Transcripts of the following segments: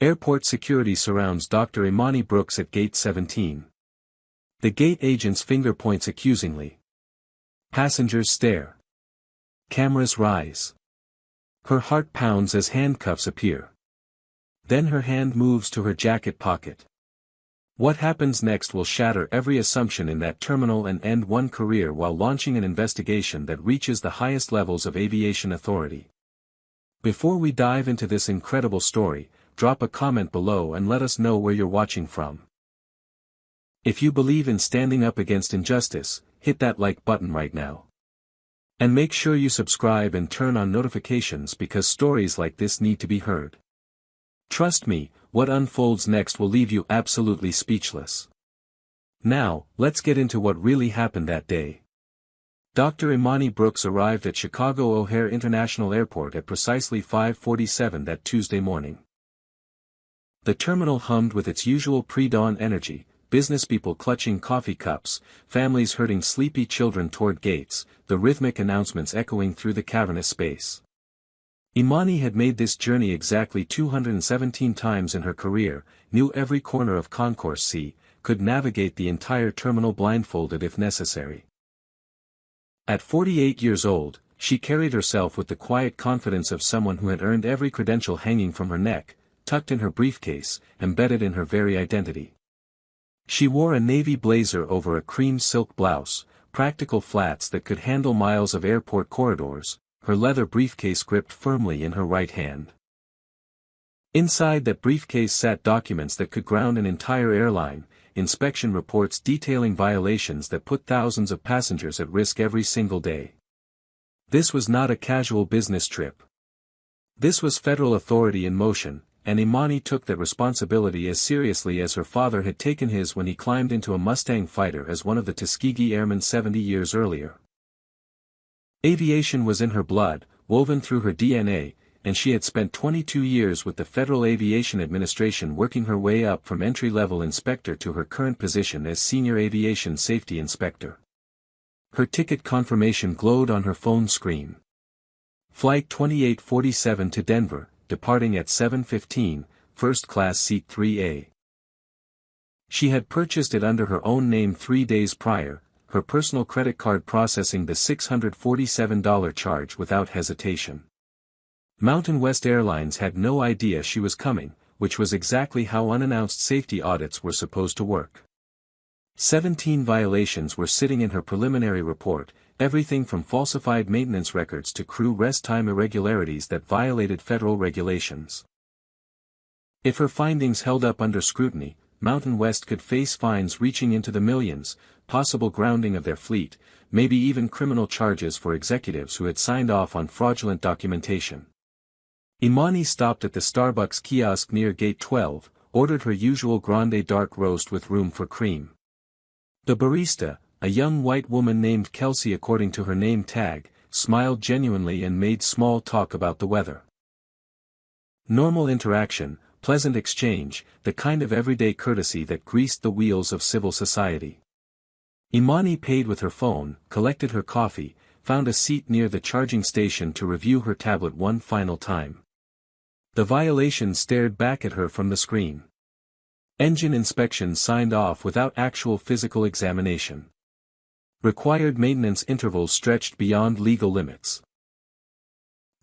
Airport security surrounds Dr. Imani Brooks at Gate 17. The gate agent's finger points accusingly. Passengers stare. Cameras rise. Her heart pounds as handcuffs appear. Then her hand moves to her jacket pocket. What happens next will shatter every assumption in that terminal and end one career while launching an investigation that reaches the highest levels of aviation authority. Before we dive into this incredible story, drop a comment below and let us know where you're watching from. If you believe in standing up against injustice, hit that like button right now. And make sure you subscribe and turn on notifications because stories like this need to be heard. Trust me, what unfolds next will leave you absolutely speechless. Now, let's get into what really happened that day. Dr. Imani Brooks arrived at Chicago O'Hare International Airport at precisely 5:47 that Tuesday morning. The terminal hummed with its usual pre-dawn energy, businesspeople clutching coffee cups, families herding sleepy children toward gates, the rhythmic announcements echoing through the cavernous space. Imani had made this journey exactly 217 times in her career, knew every corner of Concourse C, could navigate the entire terminal blindfolded if necessary. At 48 years old, she carried herself with the quiet confidence of someone who had earned every credential hanging from her neck, tucked in her briefcase, embedded in her very identity. She wore a navy blazer over a cream silk blouse, practical flats that could handle miles of airport corridors, her leather briefcase gripped firmly in her right hand. Inside that briefcase sat documents that could ground an entire airline, inspection reports detailing violations that put thousands of passengers at risk every single day. This was not a casual business trip. This was federal authority in motion, and Imani took that responsibility as seriously as her father had taken his when he climbed into a Mustang fighter as one of the Tuskegee Airmen 70 years earlier. Aviation was in her blood, woven through her DNA, and she had spent 22 years with the Federal Aviation Administration working her way up from entry-level inspector to her current position as Senior Aviation Safety Inspector. Her ticket confirmation glowed on her phone screen. Flight 2847 to Denver, departing at 7:15, first class seat 3A. She had purchased it under her own name 3 days prior, her personal credit card processing the $647 charge without hesitation. Mountain West Airlines had no idea she was coming, which was exactly how unannounced safety audits were supposed to work. 17 violations were sitting in her preliminary report, everything from falsified maintenance records to crew rest time irregularities that violated federal regulations. If her findings held up under scrutiny, Mountain West could face fines reaching into the millions, possible grounding of their fleet, maybe even criminal charges for executives who had signed off on fraudulent documentation. Imani stopped at the Starbucks kiosk near Gate 12, ordered her usual grande dark roast with room for cream. The barista, a young white woman named Kelsey according to her name tag, smiled genuinely and made small talk about the weather. Normal interaction, pleasant exchange, the kind of everyday courtesy that greased the wheels of civil society. Imani paid with her phone, collected her coffee, found a seat near the charging station to review her tablet one final time. The violation stared back at her from the screen. Engine inspection signed off without actual physical examination. Required maintenance intervals stretched beyond legal limits.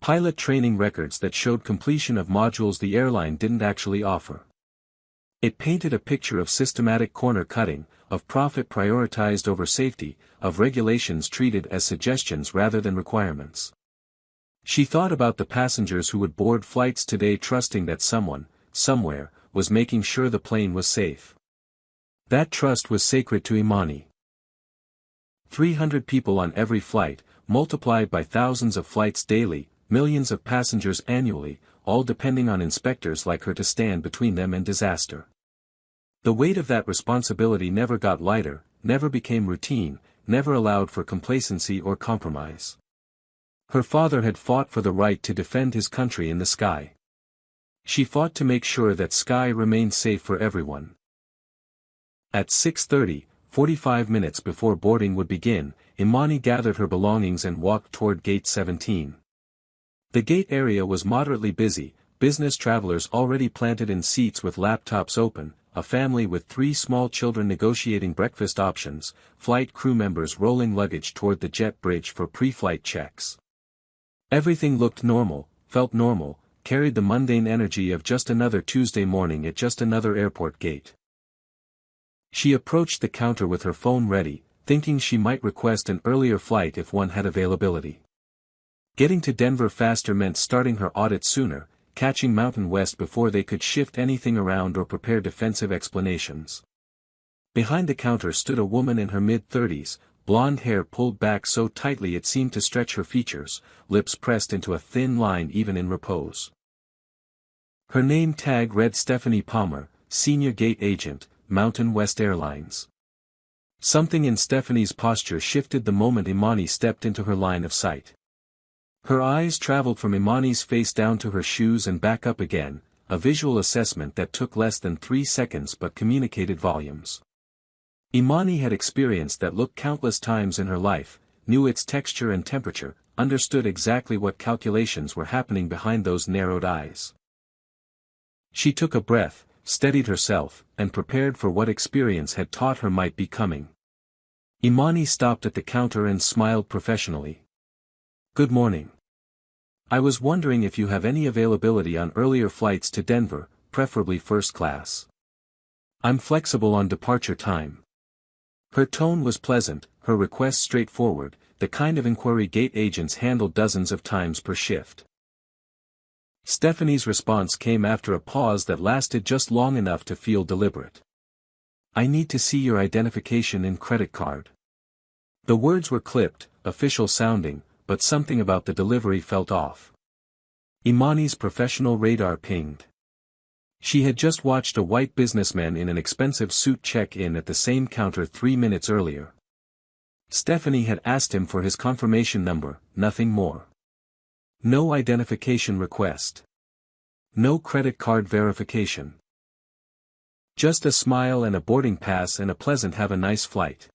Pilot training records that showed completion of modules the airline didn't actually offer. It painted a picture of systematic corner cutting, of profit prioritized over safety, of regulations treated as suggestions rather than requirements. She thought about the passengers who would board flights today trusting that someone, somewhere, was making sure the plane was safe. That trust was sacred to Imani. 300 people on every flight, multiplied by thousands of flights daily, millions of passengers annually, all depending on inspectors like her to stand between them and disaster. The weight of that responsibility never got lighter, never became routine, never allowed for complacency or compromise. Her father had fought for the right to defend his country in the sky. She fought to make sure that sky remained safe for everyone. At 6:30, 45 minutes before boarding would begin, Imani gathered her belongings and walked toward Gate 17. The gate area was moderately busy, business travelers already planted in seats with laptops open, a family with 3 small children negotiating breakfast options, flight crew members rolling luggage toward the jet bridge for pre-flight checks. Everything looked normal, felt normal, carried the mundane energy of just another Tuesday morning at just another airport gate. She approached the counter with her phone ready, thinking she might request an earlier flight if one had availability. Getting to Denver faster meant starting her audit sooner, catching Mountain West before they could shift anything around or prepare defensive explanations. Behind the counter stood a woman in her mid-30s, blonde hair pulled back so tightly it seemed to stretch her features, lips pressed into a thin line even in repose. Her name tag read Stephanie Palmer, Senior Gate Agent, Mountain West Airlines. Something in Stephanie's posture shifted the moment Imani stepped into her line of sight. Her eyes traveled from Imani's face down to her shoes and back up again, a visual assessment that took less than 3 seconds but communicated volumes. Imani had experienced that look countless times in her life, knew its texture and temperature, understood exactly what calculations were happening behind those narrowed eyes. She took a breath, steadied herself, and prepared for what experience had taught her might be coming. Imani stopped at the counter and smiled professionally. "Good morning. I was wondering if you have any availability on earlier flights to Denver, preferably first class. I'm flexible on departure time." Her tone was pleasant, her request straightforward, the kind of inquiry gate agents handle dozens of times per shift. Stephanie's response came after a pause that lasted just long enough to feel deliberate. "I need to see your identification and credit card." The words were clipped, official sounding, but something about the delivery felt off. Imani's professional radar pinged. She had just watched a white businessman in an expensive suit check in at the same counter 3 minutes earlier. Stephanie had asked him for his confirmation number, nothing more. No identification request. No credit card verification. Just a smile and a boarding pass and a pleasant "have a nice flight."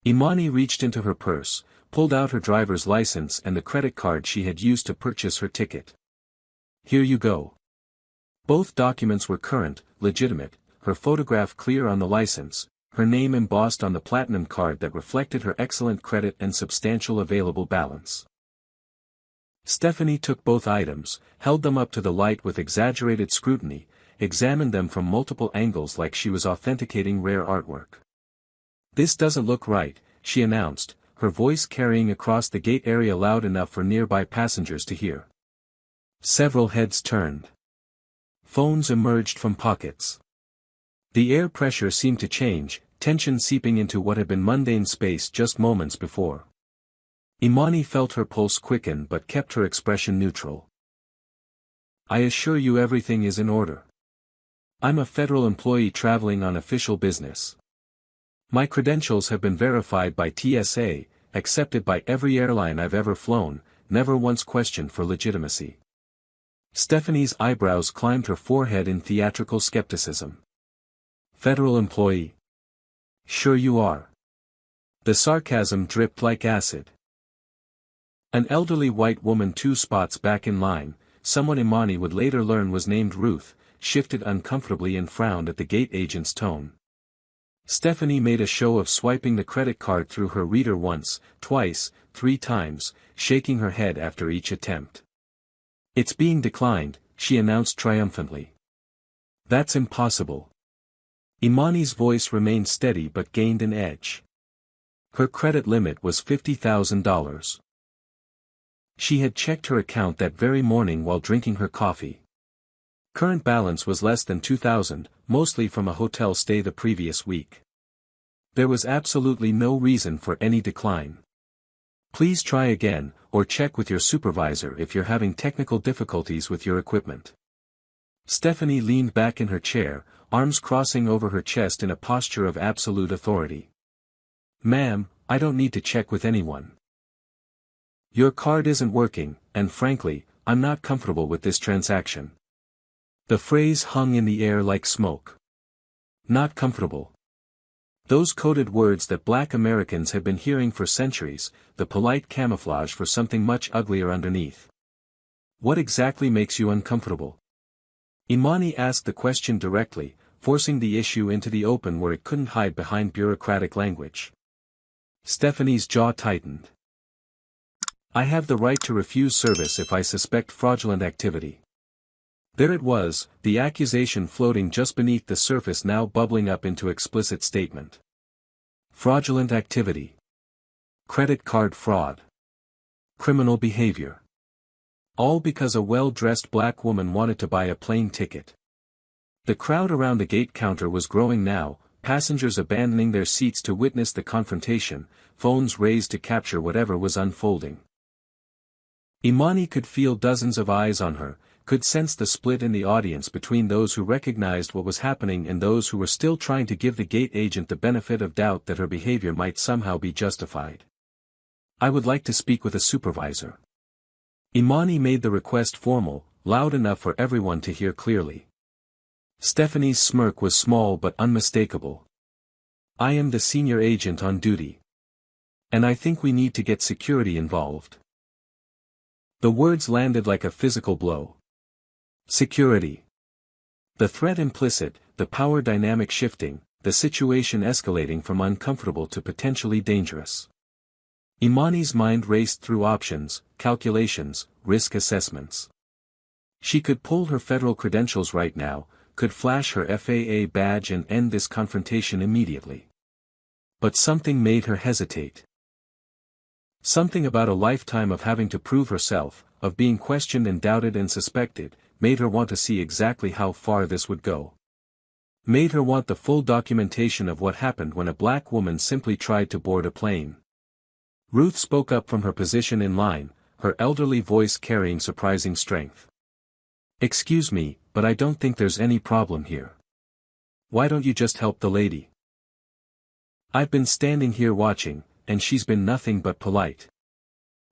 Imani reached into her purse, pulled out her driver's license and the credit card she had used to purchase her ticket. "Here you go." Both documents were current, legitimate, her photograph clear on the license, her name embossed on the platinum card that reflected her excellent credit and substantial available balance. Stephanie took both items, held them up to the light with exaggerated scrutiny, examined them from multiple angles like she was authenticating rare artwork. "This doesn't look right," she announced, her voice carrying across the gate area loud enough for nearby passengers to hear. Several heads turned. Phones emerged from pockets. The air pressure seemed to change, tension seeping into what had been mundane space just moments before. Imani felt her pulse quicken but kept her expression neutral. "I assure you everything is in order. I'm a federal employee traveling on official business. My credentials have been verified by TSA, accepted by every airline I've ever flown, never once questioned for legitimacy." Stephanie's eyebrows climbed her forehead in theatrical skepticism. "Federal employee? Sure you are." The sarcasm dripped like acid. An elderly white woman 2 spots back in line, someone Imani would later learn was named Ruth, shifted uncomfortably and frowned at the gate agent's tone. Stephanie made a show of swiping the credit card through her reader once, twice, 3 times, shaking her head after each attempt. "It's being declined," she announced triumphantly. "That's impossible." Imani's voice remained steady but gained an edge. Her credit limit was $50,000. She had checked her account that very morning while drinking her coffee. Current balance was less than $2,000, mostly from a hotel stay the previous week. There was absolutely no reason for any decline. "Please try again, or check with your supervisor if you're having technical difficulties with your equipment." Stephanie leaned back in her chair, arms crossing over her chest in a posture of absolute authority. "Ma'am, I don't need to check with anyone. Your card isn't working, and frankly, I'm not comfortable with this transaction." The phrase hung in the air like smoke. Not comfortable. Those coded words that Black Americans had been hearing for centuries, the polite camouflage for something much uglier underneath. What exactly makes you uncomfortable? Imani asked the question directly, forcing the issue into the open where it couldn't hide behind bureaucratic language. Stephanie's jaw tightened. I have the right to refuse service if I suspect fraudulent activity. There it was, the accusation floating just beneath the surface now bubbling up into explicit statement. Fraudulent activity. Credit card fraud. Criminal behavior. All because a well-dressed black woman wanted to buy a plane ticket. The crowd around the gate counter was growing now, passengers abandoning their seats to witness the confrontation, phones raised to capture whatever was unfolding. Imani could feel dozens of eyes on her, could sense the split in the audience between those who recognized what was happening and those who were still trying to give the gate agent the benefit of doubt that her behavior might somehow be justified. I would like to speak with a supervisor. Imani made the request formal, loud enough for everyone to hear clearly. Stephanie's smirk was small but unmistakable. I am the senior agent on duty. And I think we need to get security involved. The words landed like a physical blow. Security. The threat implicit, the power dynamic shifting, the situation escalating from uncomfortable to potentially dangerous. Imani's mind raced through options, calculations, risk assessments. She could pull her federal credentials right now, could flash her FAA badge and end this confrontation immediately. But something made her hesitate. Something about a lifetime of having to prove herself, of being questioned and doubted and suspected, made her want to see exactly how far this would go. Made her want the full documentation of what happened when a black woman simply tried to board a plane. Ruth spoke up from her position in line, her elderly voice carrying surprising strength. Excuse me, but I don't think there's any problem here. Why don't you just help the lady? I've been standing here watching, and she's been nothing but polite.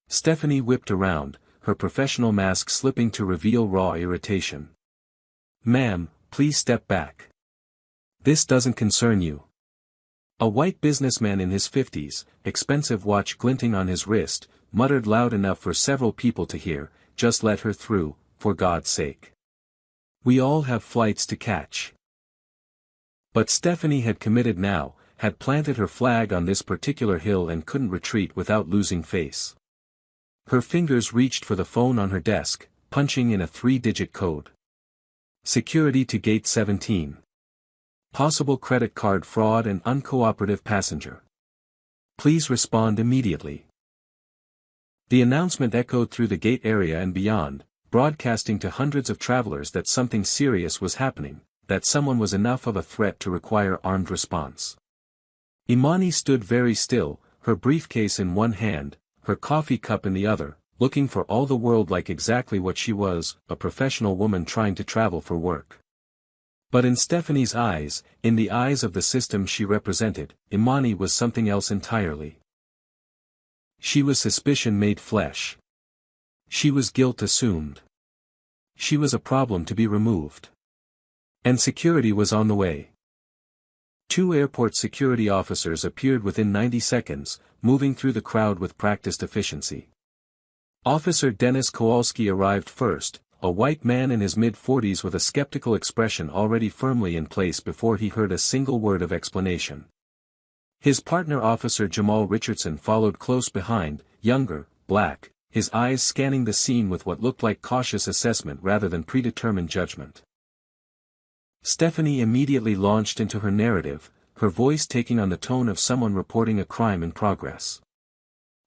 Stephanie whipped around, her professional mask slipping to reveal raw irritation. Ma'am, please step back. This doesn't concern you. A white businessman in his 50s, expensive watch glinting on his wrist, muttered loud enough for several people to hear, just let her through, for God's sake. We all have flights to catch. But Stephanie had committed now, had planted her flag on this particular hill and couldn't retreat without losing face. Her fingers reached for the phone on her desk, punching in a 3-digit code. Security to gate 17. Possible credit card fraud and uncooperative passenger. Please respond immediately. The announcement echoed through the gate area and beyond, broadcasting to hundreds of travelers that something serious was happening, that someone was enough of a threat to require armed response. Imani stood very still, her briefcase in one hand, her coffee cup in the other, looking for all the world like exactly what she was, a professional woman trying to travel for work. But in Stephanie's eyes, in the eyes of the system she represented, Imani was something else entirely. She was suspicion made flesh. She was guilt assumed. She was a problem to be removed. And security was on the way. 2 airport security officers appeared within 90 seconds, moving through the crowd with practiced efficiency. Officer Dennis Kowalski arrived first, a white man in his mid-40s with a skeptical expression already firmly in place before he heard a single word of explanation. His partner Officer Jamal Richardson followed close behind, younger, black, his eyes scanning the scene with what looked like cautious assessment rather than predetermined judgment. Stephanie immediately launched into her narrative, her voice taking on the tone of someone reporting a crime in progress.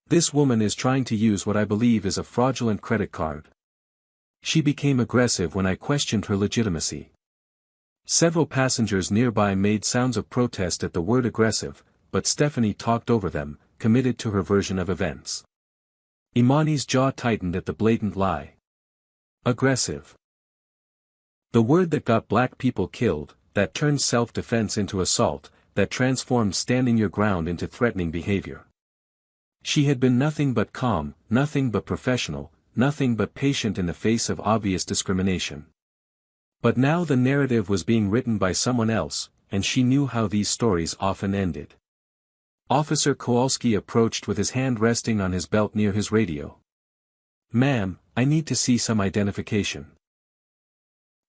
This woman is trying to use what I believe is a fraudulent credit card. She became aggressive when I questioned her legitimacy. Several passengers nearby made sounds of protest at the word aggressive, but Stephanie talked over them, committed to her version of events. Imani's jaw tightened at the blatant lie. Aggressive. The word that got black people killed, that turned self-defense into assault, that transformed standing your ground into threatening behavior. She had been nothing but calm, nothing but professional, nothing but patient in the face of obvious discrimination. But now the narrative was being written by someone else, and she knew how these stories often ended. Officer Kowalski approached with his hand resting on his belt near his radio. Ma'am, I need to see some identification."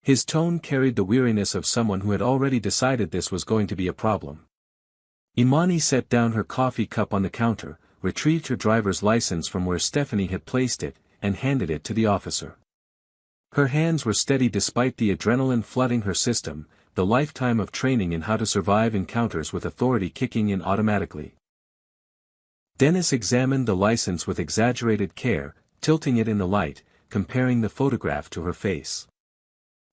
His tone carried the weariness of someone who had already decided this was going to be a problem. Imani set down her coffee cup on the counter, retrieved her driver's license from where Stephanie had placed it, and handed it to the officer. Her hands were steady despite the adrenaline flooding her system, the lifetime of training in how to survive encounters with authority kicking in automatically. Dennis examined the license with exaggerated care, tilting it in the light, comparing the photograph to her face.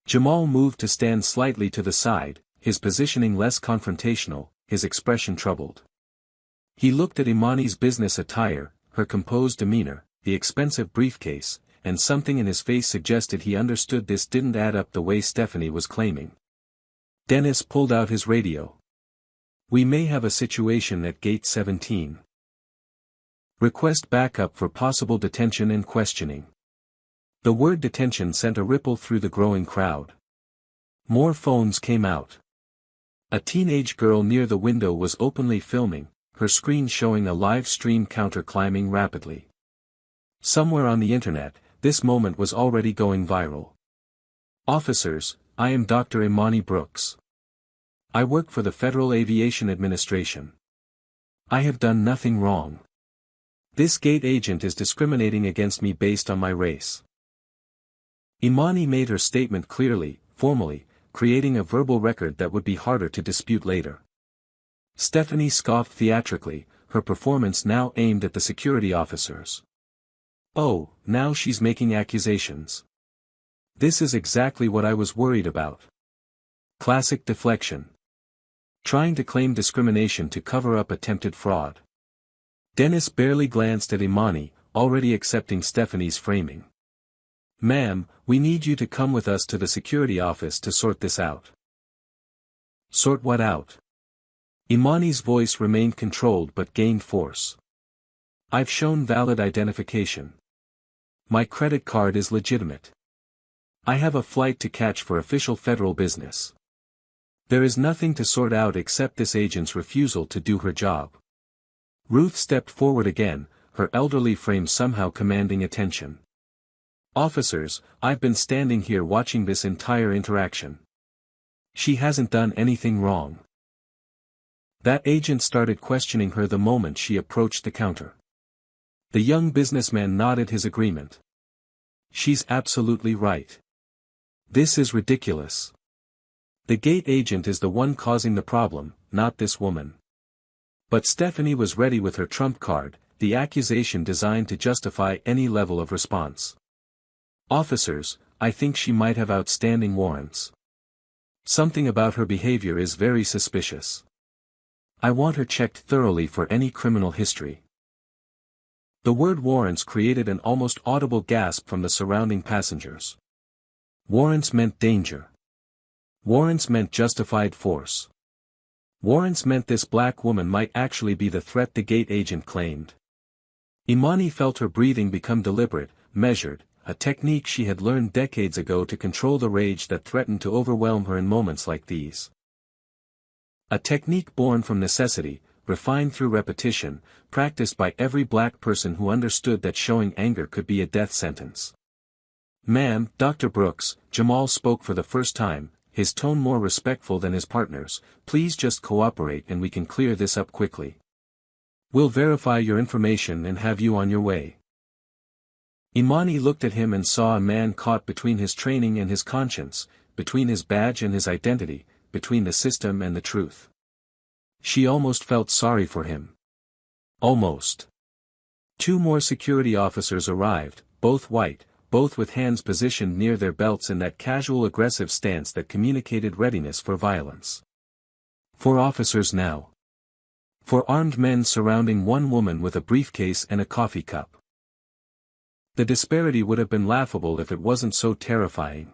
Jamal moved to stand slightly to the side, his positioning less confrontational, his expression troubled. He looked at Imani's business attire, her composed demeanor, the expensive briefcase, and something in his face suggested he understood this didn't add up the way Stephanie was claiming. Dennis pulled out his radio. "We may have a situation at Gate 17. Request backup for possible detention and questioning." The word detention sent a ripple through the growing crowd. More phones came out. A teenage girl near the window was openly filming, her screen showing a live stream counter climbing rapidly. Somewhere on the internet, this moment was already going viral. "Officers, I am Dr. Imani Brooks. I work for the Federal Aviation Administration. I have done nothing wrong. This gate agent is discriminating against me based on my race." Imani made her statement clearly, formally, creating a verbal record that would be harder to dispute later. Stephanie scoffed theatrically, her performance now aimed at the security officers. "Oh, now she's making accusations. This is exactly what I was worried about." Classic deflection. Trying to claim discrimination to cover up attempted fraud. Dennis barely glanced at Imani, already accepting Stephanie's framing. "Ma'am, we need you to come with us to the security office to sort this out." "Sort what out?" Imani's voice remained controlled but gained force. "I've shown valid identification. My credit card is legitimate. I have a flight to catch for official federal business. There is nothing to sort out except this agent's refusal to do her job." Ruth stepped forward again, her elderly frame somehow commanding attention. "Officers, I've been standing here watching this entire interaction. She hasn't done anything wrong." That agent started questioning her the moment she approached the counter. The young businessman nodded his agreement. "She's absolutely right. This is ridiculous. The gate agent is the one causing the problem, not this woman." But Stephanie was ready with her trump card, the accusation designed to justify any level of response. "Officers, I think she might have outstanding warrants. Something about her behavior is very suspicious. I want her checked thoroughly for any criminal history." The word warrants created an almost audible gasp from the surrounding passengers. Warrants meant danger. Warrants meant justified force. Warrants meant this black woman might actually be the threat the gate agent claimed. Imani felt her breathing become deliberate, measured, a technique she had learned decades ago to control the rage that threatened to overwhelm her in moments like these. A technique born from necessity, refined through repetition, practiced by every black person who understood that showing anger could be a death sentence. "Ma'am, Dr. Brooks," Jamal spoke for the first time, his tone more respectful than his partner's, "please just cooperate and we can clear this up quickly. We'll verify your information and have you on your way." Imani looked at him and saw a man caught between his training and his conscience, between his badge and his identity, between the system and the truth. She almost felt sorry for him. Almost. 2 more security officers arrived, both white, both with hands positioned near their belts in that casual aggressive stance that communicated readiness for violence. 4 officers now. 4 armed men surrounding one woman with a briefcase and a coffee cup. The disparity would have been laughable if it wasn't so terrifying.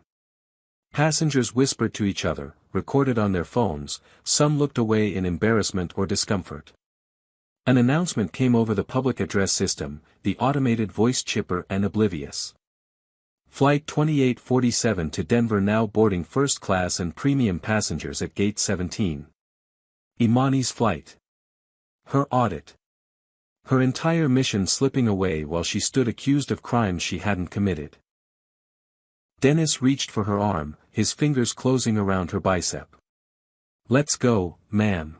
Passengers whispered to each other, recorded on their phones, some looked away in embarrassment or discomfort. An announcement came over the public address system, the automated voice chipper and oblivious. Flight 2847 to Denver now boarding first class and premium passengers at Gate 17. Imani's flight. Her audit. Her entire mission slipping away while she stood accused of crimes she hadn't committed. Dennis reached for her arm, his fingers closing around her bicep. "Let's go, ma'am.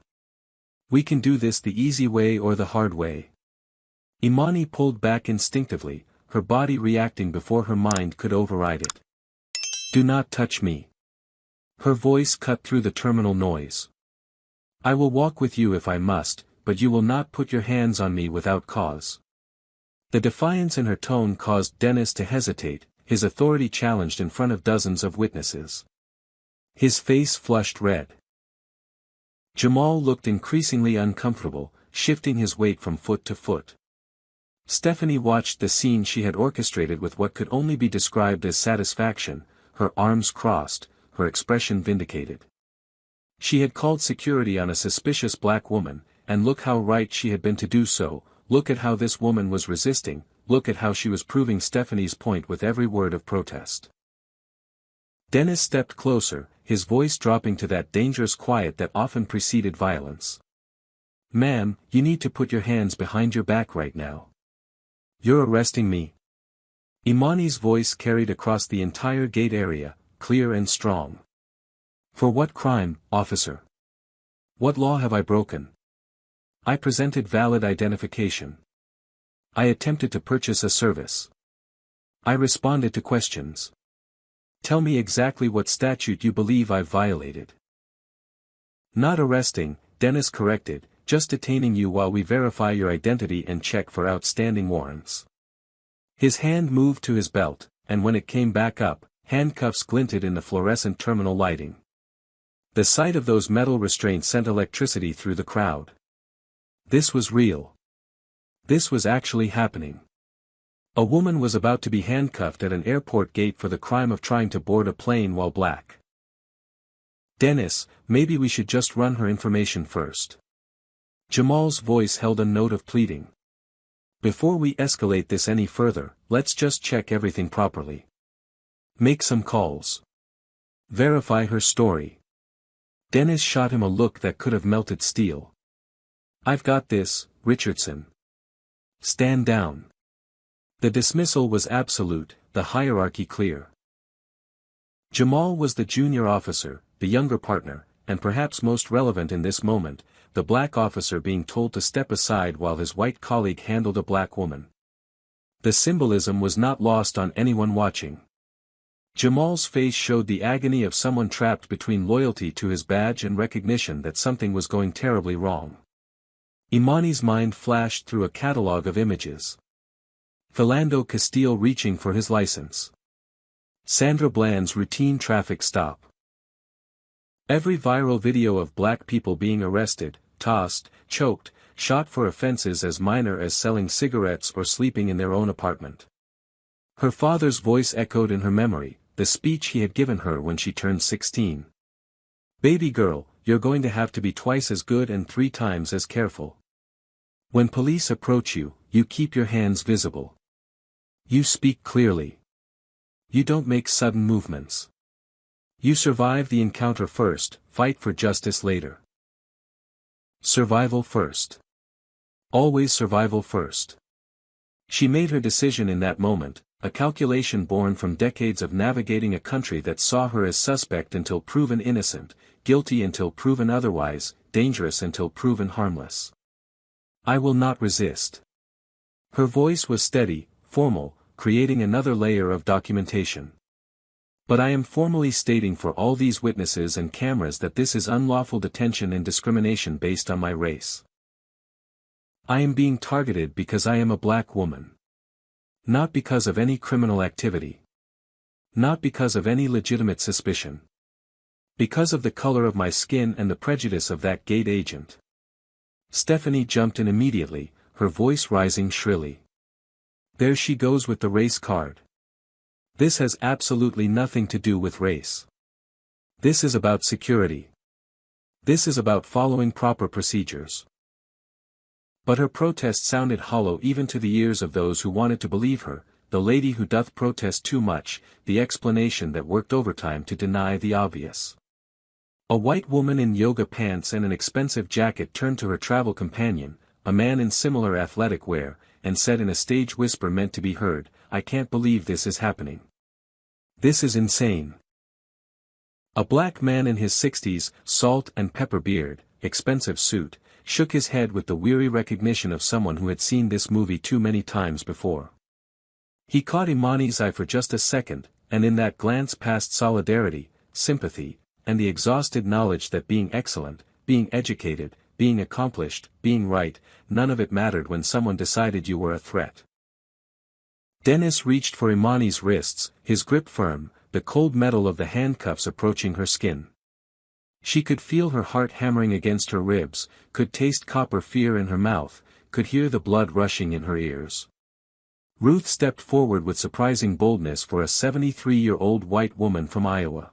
We can do this the easy way or the hard way." Imani pulled back instinctively, her body reacting before her mind could override it. "Do not touch me." Her voice cut through the terminal noise. "I will walk with you if I must, but you will not put your hands on me without cause." The defiance in her tone caused Dennis to hesitate, his authority challenged in front of dozens of witnesses. His face flushed red. Jamal looked increasingly uncomfortable, shifting his weight from foot to foot. Stephanie watched the scene she had orchestrated with what could only be described as satisfaction, her arms crossed, her expression vindicated. She had called security on a suspicious black woman, and look how right she had been to do so. Look at how this woman was resisting, look at how she was proving Stephanie's point with every word of protest. Dennis stepped closer, his voice dropping to that dangerous quiet that often preceded violence. "Ma'am, you need to put your hands behind your back right now. You're arresting me." Imani's voice carried across the entire gate area, clear and strong. "For what crime, officer? What law have I broken?" "I presented valid identification. I attempted to purchase a service. I responded to questions. Tell me exactly what statute you believe I've violated." "Not arresting," Dennis corrected, "just detaining you while we verify your identity and check for outstanding warrants." His hand moved to his belt, and when it came back up, handcuffs glinted in the fluorescent terminal lighting. The sight of those metal restraints sent electricity through the crowd. This was real. This was actually happening. A woman was about to be handcuffed at an airport gate for the crime of trying to board a plane while black. "Dennis, maybe we should just run her information first." Jamal's voice held a note of pleading. "Before we escalate this any further, let's just check everything properly. Make some calls. Verify her story." Dennis shot him a look that could have melted steel. "I've got this, Richardson. Stand down." The dismissal was absolute, the hierarchy clear. Jamal was the junior officer, the younger partner, and perhaps most relevant in this moment, the black officer being told to step aside while his white colleague handled a black woman. The symbolism was not lost on anyone watching. Jamal's face showed the agony of someone trapped between loyalty to his badge and recognition that something was going terribly wrong. Imani's mind flashed through a catalogue of images. Philando Castile reaching for his license. Sandra Bland's routine traffic stop. Every viral video of black people being arrested, tossed, choked, shot for offenses as minor as selling cigarettes or sleeping in their own apartment. Her father's voice echoed in her memory, the speech he had given her when she turned 16. "Baby girl, you're going to have to be twice as good and 3 times as careful. When police approach you, you keep your hands visible. You speak clearly. You don't make sudden movements. You survive the encounter first, fight for justice later. Survival first. Always survival first." She made her decision in that moment, a calculation born from decades of navigating a country that saw her as suspect until proven innocent, guilty until proven otherwise, dangerous until proven harmless. "I will not resist." Her voice was steady, formal, creating another layer of documentation. "But I am formally stating for all these witnesses and cameras that this is unlawful detention and discrimination based on my race. I am being targeted because I am a black woman. Not because of any criminal activity. Not because of any legitimate suspicion. Because of the color of my skin and the prejudice of that gate agent." Stephanie jumped in immediately, her voice rising shrilly. "There she goes with the race card. This has absolutely nothing to do with race. This is about security. This is about following proper procedures." But her protest sounded hollow even to the ears of those who wanted to believe her, the lady who doth protest too much, the explanation that worked overtime to deny the obvious. A white woman in yoga pants and an expensive jacket turned to her travel companion, a man in similar athletic wear, and said in a stage whisper meant to be heard, "I can't believe this is happening. This is insane." A black man in his 60s, salt and pepper beard, expensive suit, shook his head with the weary recognition of someone who had seen this movie too many times before. He caught Imani's eye for just a second, and in that glance passed solidarity, sympathy, and the exhausted knowledge that being excellent, being educated, being accomplished, being right, none of it mattered when someone decided you were a threat. Dennis reached for Imani's wrists, his grip firm, the cold metal of the handcuffs approaching her skin. She could feel her heart hammering against her ribs, could taste copper fear in her mouth, could hear the blood rushing in her ears. Ruth stepped forward with surprising boldness for a 73-year-old white woman from Iowa.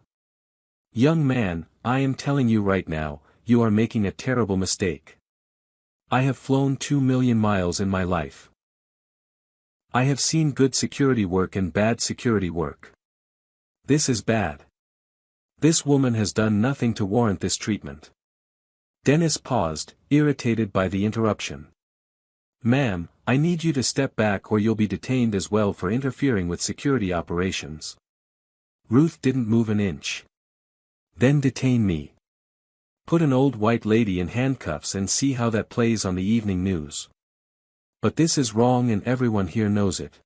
"Young man, I am telling you right now, you are making a terrible mistake. I have flown 2 million miles in my life. I have seen good security work and bad security work. This is bad. This woman has done nothing to warrant this treatment." Dennis paused, irritated by the interruption. "Ma'am, I need you to step back or you'll be detained as well for interfering with security operations." Ruth didn't move an inch. "Then detain me. Put an old white lady in handcuffs and see how that plays on the evening news. But this is wrong and everyone here knows it."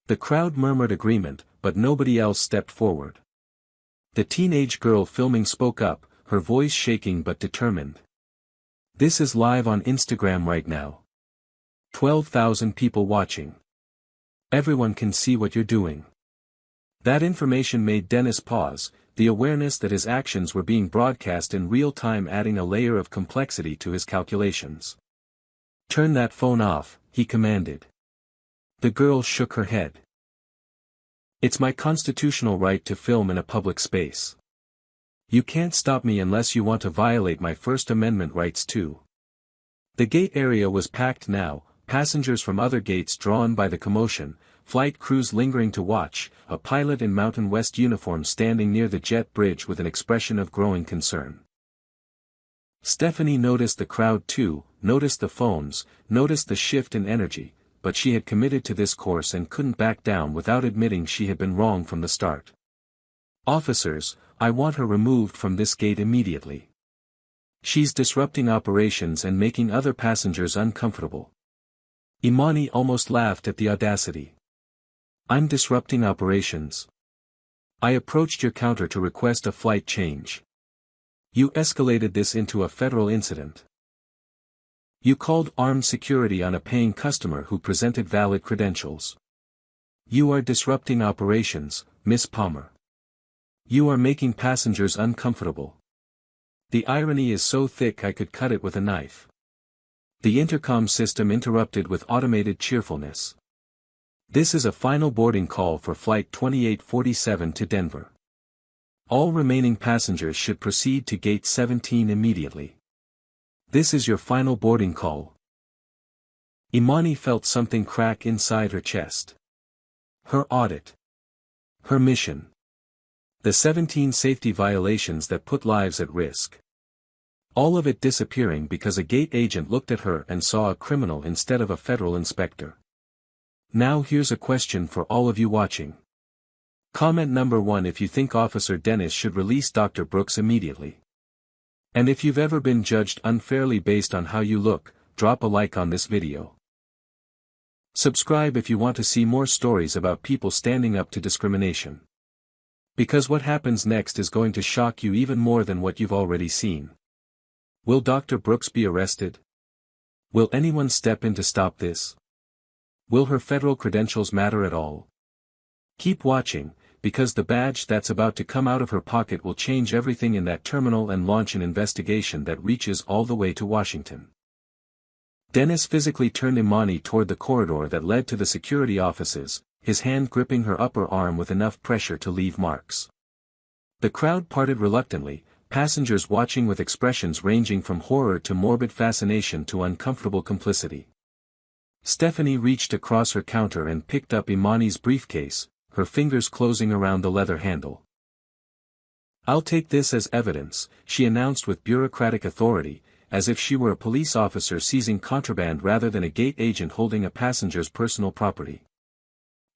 The crowd murmured agreement, but nobody else stepped forward. The teenage girl filming spoke up, her voice shaking but determined. "This is live on Instagram right now. 12,000 people watching. Everyone can see what you're doing." That information made Dennis pause, the awareness that his actions were being broadcast in real time adding a layer of complexity to his calculations. "Turn that phone off," he commanded. The girl shook her head. "It's my constitutional right to film in a public space. You can't stop me unless you want to violate my First Amendment rights too." The gate area was packed now, passengers from other gates drawn by the commotion, flight crews lingering to watch, a pilot in Mountain West uniform standing near the jet bridge with an expression of growing concern. Stephanie noticed the crowd too, noticed the phones, noticed the shift in energy, but she had committed to this course and couldn't back down without admitting she had been wrong from the start. "Officers, I want her removed from this gate immediately. She's disrupting operations and making other passengers uncomfortable." Imani almost laughed at the audacity. "I'm disrupting operations? I approached your counter to request a flight change. You escalated this into a federal incident. You called armed security on a paying customer who presented valid credentials. You are disrupting operations, Miss Palmer. You are making passengers uncomfortable. The irony is so thick I could cut it with a knife." The intercom system interrupted with automated cheerfulness. "This is a final boarding call for Flight 2847 to Denver. All remaining passengers should proceed to Gate 17 immediately. This is your final boarding call." Imani felt something crack inside her chest. Her audit. Her mission. The 17 safety violations that put lives at risk. All of it disappearing because a gate agent looked at her and saw a criminal instead of a federal inspector. Now here's a question for all of you watching. Comment number 1 if you think Officer Dennis should release Dr. Brooks immediately. And if you've ever been judged unfairly based on how you look, drop a like on this video. Subscribe if you want to see more stories about people standing up to discrimination. Because what happens next is going to shock you even more than what you've already seen. Will Dr. Brooks be arrested? Will anyone step in to stop this? Will her federal credentials matter at all? Keep watching, because the badge that's about to come out of her pocket will change everything in that terminal and launch an investigation that reaches all the way to Washington. Dennis physically turned Imani toward the corridor that led to the security offices, his hand gripping her upper arm with enough pressure to leave marks. The crowd parted reluctantly, passengers watching with expressions ranging from horror to morbid fascination to uncomfortable complicity. Stephanie reached across her counter and picked up Imani's briefcase, her fingers closing around the leather handle. "I'll take this as evidence," she announced with bureaucratic authority, as if she were a police officer seizing contraband rather than a gate agent holding a passenger's personal property.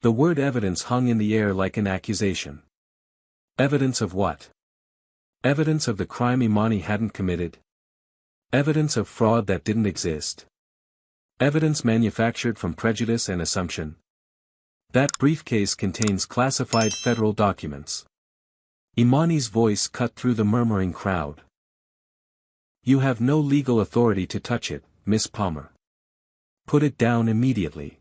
The word evidence hung in the air like an accusation. Evidence of what? Evidence of the crime Imani hadn't committed? Evidence of fraud that didn't exist? Evidence manufactured from prejudice and assumption? That briefcase contains classified federal documents. Imani's voice cut through the murmuring crowd. You have no legal authority to touch it, Miss Palmer. Put it down immediately.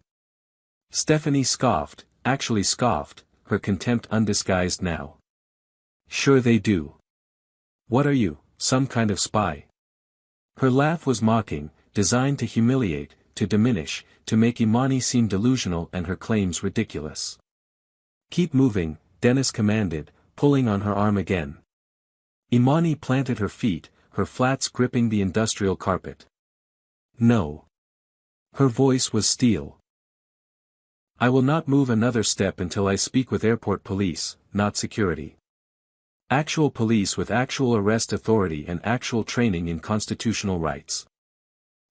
Stephanie scoffed, actually scoffed, her contempt undisguised now. Sure they do. What are you, some kind of spy? Her laugh was mocking, designed to humiliate, to diminish, to make Imani seem delusional and her claims ridiculous. Keep moving, Dennis commanded, pulling on her arm again. Imani planted her feet, her flats gripping the industrial carpet. No. Her voice was steel. I will not move another step until I speak with airport police, not security. Actual police with actual arrest authority and actual training in constitutional rights.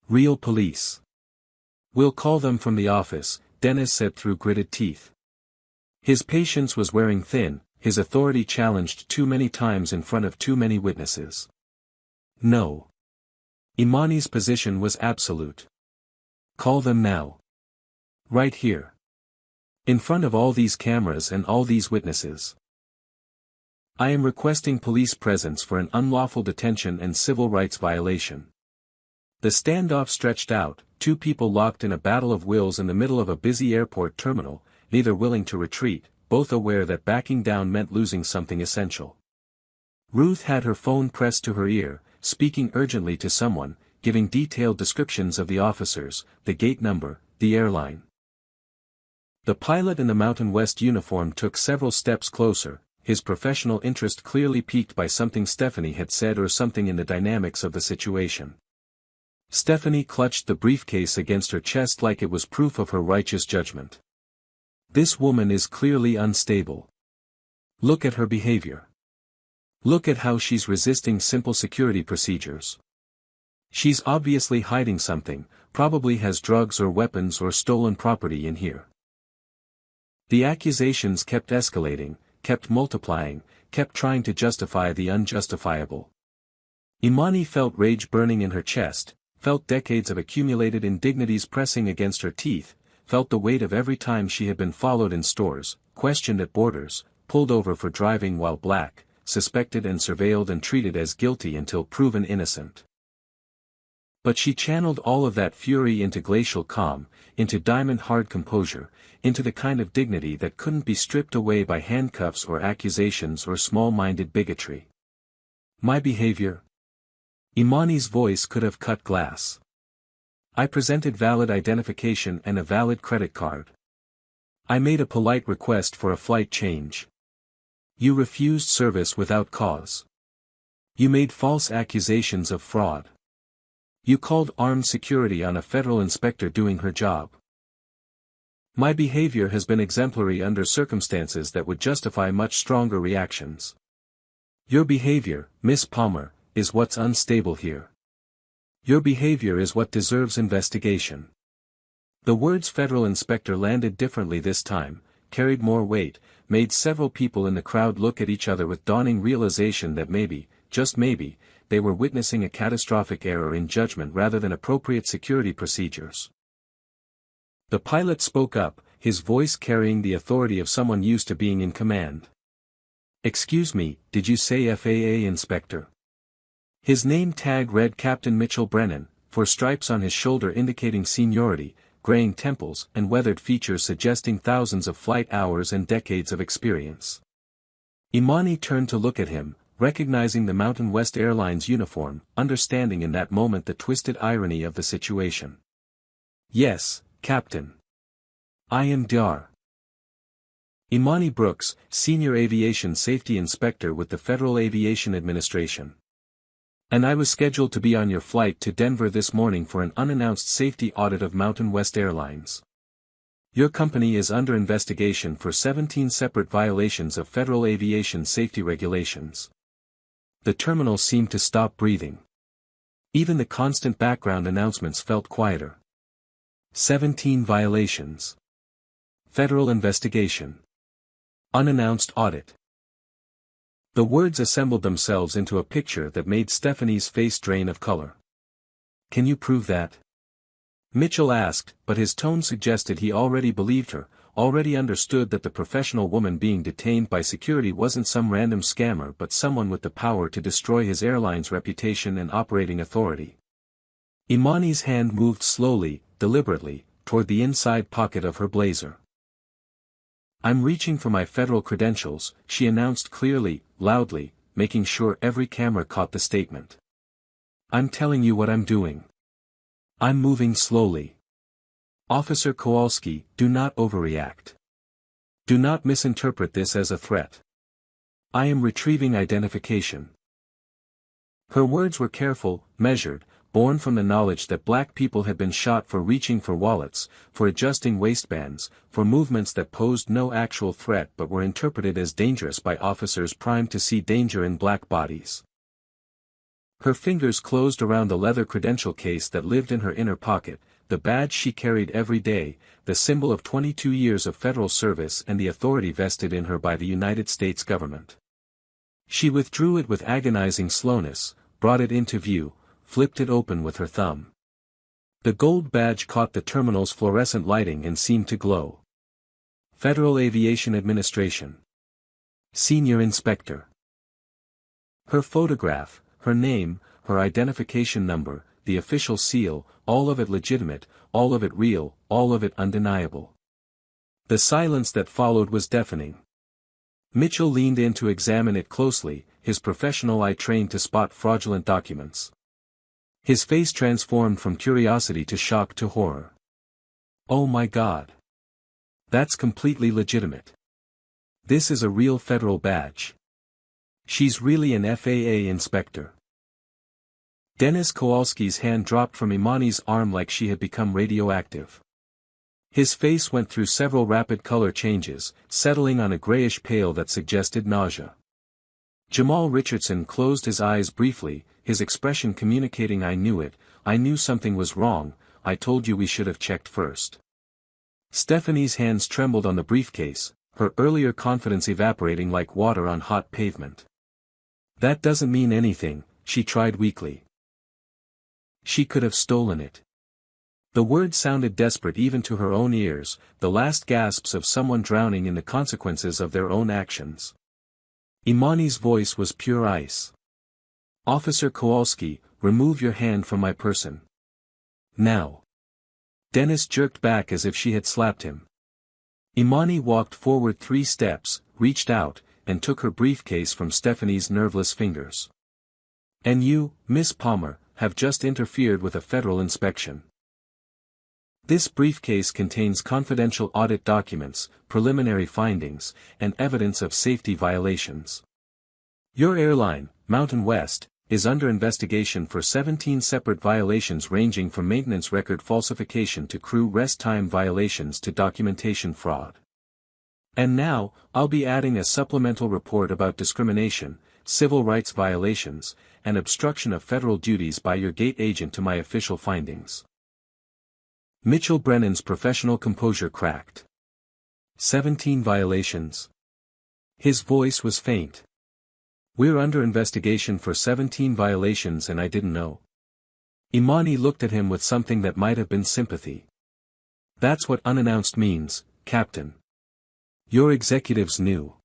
Real police. We'll call them from the office, Dennis said through gritted teeth. His patience was wearing thin, his authority challenged too many times in front of too many witnesses. No. Imani's position was absolute. Call them now. Right here. In front of all these cameras and all these witnesses. I am requesting police presence for an unlawful detention and civil rights violation. The standoff stretched out, two people locked in a battle of wills in the middle of a busy airport terminal, neither willing to retreat, both aware that backing down meant losing something essential. Ruth had her phone pressed to her ear, speaking urgently to someone, giving detailed descriptions of the officers, the gate number, the airline. The pilot in the Mountain West uniform took several steps closer, his professional interest clearly piqued by something Stephanie had said or something in the dynamics of the situation. Stephanie clutched the briefcase against her chest like it was proof of her righteous judgment. This woman is clearly unstable. Look at her behavior. Look at how she's resisting simple security procedures. She's obviously hiding something, probably has drugs or weapons or stolen property in here. The accusations kept escalating, kept multiplying, kept trying to justify the unjustifiable. Imani felt rage burning in her chest, felt decades of accumulated indignities pressing against her teeth, felt the weight of every time she had been followed in stores, questioned at borders, pulled over for driving while black, suspected and surveilled and treated as guilty until proven innocent. But she channeled all of that fury into glacial calm, into diamond-hard composure, into the kind of dignity that couldn't be stripped away by handcuffs or accusations or small-minded bigotry. My behavior? Imani's voice could have cut glass. I presented valid identification and a valid credit card. I made a polite request for a flight change. You refused service without cause. You made false accusations of fraud. You called armed security on a federal inspector doing her job. My behavior has been exemplary under circumstances that would justify much stronger reactions. Your behavior, Miss Palmer, is what's unstable here. Your behavior is what deserves investigation. The words federal inspector landed differently this time, carried more weight, made several people in the crowd look at each other with dawning realization that maybe, just maybe, they were witnessing a catastrophic error in judgment rather than appropriate security procedures. The pilot spoke up, his voice carrying the authority of someone used to being in command. Excuse me, did you say FAA inspector? His name tag read Captain Mitchell Brennan, 4 stripes on his shoulder indicating seniority, graying temples and weathered features suggesting thousands of flight hours and decades of experience. Imani turned to look at him, recognizing the Mountain West Airlines uniform, understanding in that moment the twisted irony of the situation. Yes, Captain. I am Dr. Imani Brooks, Senior Aviation Safety Inspector with the Federal Aviation Administration. And I was scheduled to be on your flight to Denver this morning for an unannounced safety audit of Mountain West Airlines. Your company is under investigation for 17 separate violations of federal aviation safety regulations. The terminal seemed to stop breathing. Even the constant background announcements felt quieter. 17 violations. Federal investigation. Unannounced audit. The words assembled themselves into a picture that made Stephanie's face drain of color. "Can you prove that?" Mitchell asked, but his tone suggested he already believed her, already understood that the professional woman being detained by security wasn't some random scammer but someone with the power to destroy his airline's reputation and operating authority. Imani's hand moved slowly, deliberately, toward the inside pocket of her blazer. "I'm reaching for my federal credentials," she announced clearly, loudly, making sure every camera caught the statement. "I'm telling you what I'm doing. I'm moving slowly. Officer Kowalski, do not overreact. Do not misinterpret this as a threat. I am retrieving identification." Her words were careful, measured, born from the knowledge that black people had been shot for reaching for wallets, for adjusting waistbands, for movements that posed no actual threat but were interpreted as dangerous by officers primed to see danger in black bodies. Her fingers closed around the leather credential case that lived in her inner pocket, the badge she carried every day, the symbol of 22 years of federal service and the authority vested in her by the United States government. She withdrew it with agonizing slowness, brought it into view, flipped it open with her thumb. The gold badge caught the terminal's fluorescent lighting and seemed to glow. Federal Aviation Administration. Senior Inspector. Her photograph, her name, her identification number, the official seal, all of it legitimate, all of it real, all of it undeniable. The silence that followed was deafening. Mitchell leaned in to examine it closely, his professional eye trained to spot fraudulent documents. His face transformed from curiosity to shock to horror. "Oh my God. That's completely legitimate. This is a real federal badge. She's really an FAA inspector." Dennis Kowalski's hand dropped from Imani's arm like she had become radioactive. His face went through several rapid color changes, settling on a grayish pale that suggested nausea. Jamal Richardson closed his eyes briefly, his expression communicating, "I knew it, I knew something was wrong, I told you we should have checked first." Stephanie's hands trembled on the briefcase, her earlier confidence evaporating like water on hot pavement. "That doesn't mean anything," she tried weakly. She could have stolen it. The word sounded desperate even to her own ears, the last gasps of someone drowning in the consequences of their own actions. Imani's voice was pure ice. "Officer Kowalski, remove your hand from my person. Now." Dennis jerked back as if she had slapped him. Imani walked forward 3 steps, reached out, and took her briefcase from Stephanie's nerveless fingers. "And you, Miss Palmer, have just interfered with a federal inspection. This briefcase contains confidential audit documents, preliminary findings, and evidence of safety violations. Your airline, Mountain West, is under investigation for 17 separate violations ranging from maintenance record falsification to crew rest time violations to documentation fraud. And now, I'll be adding a supplemental report about discrimination, civil rights violations, and obstruction of federal duties by your gate agent to my official findings." Mitchell Brennan's professional composure cracked. 17 violations. His voice was faint. "We're under investigation for 17 violations and I didn't know." Imani looked at him with something that might have been sympathy. "That's what unannounced means, Captain. Your executives knew.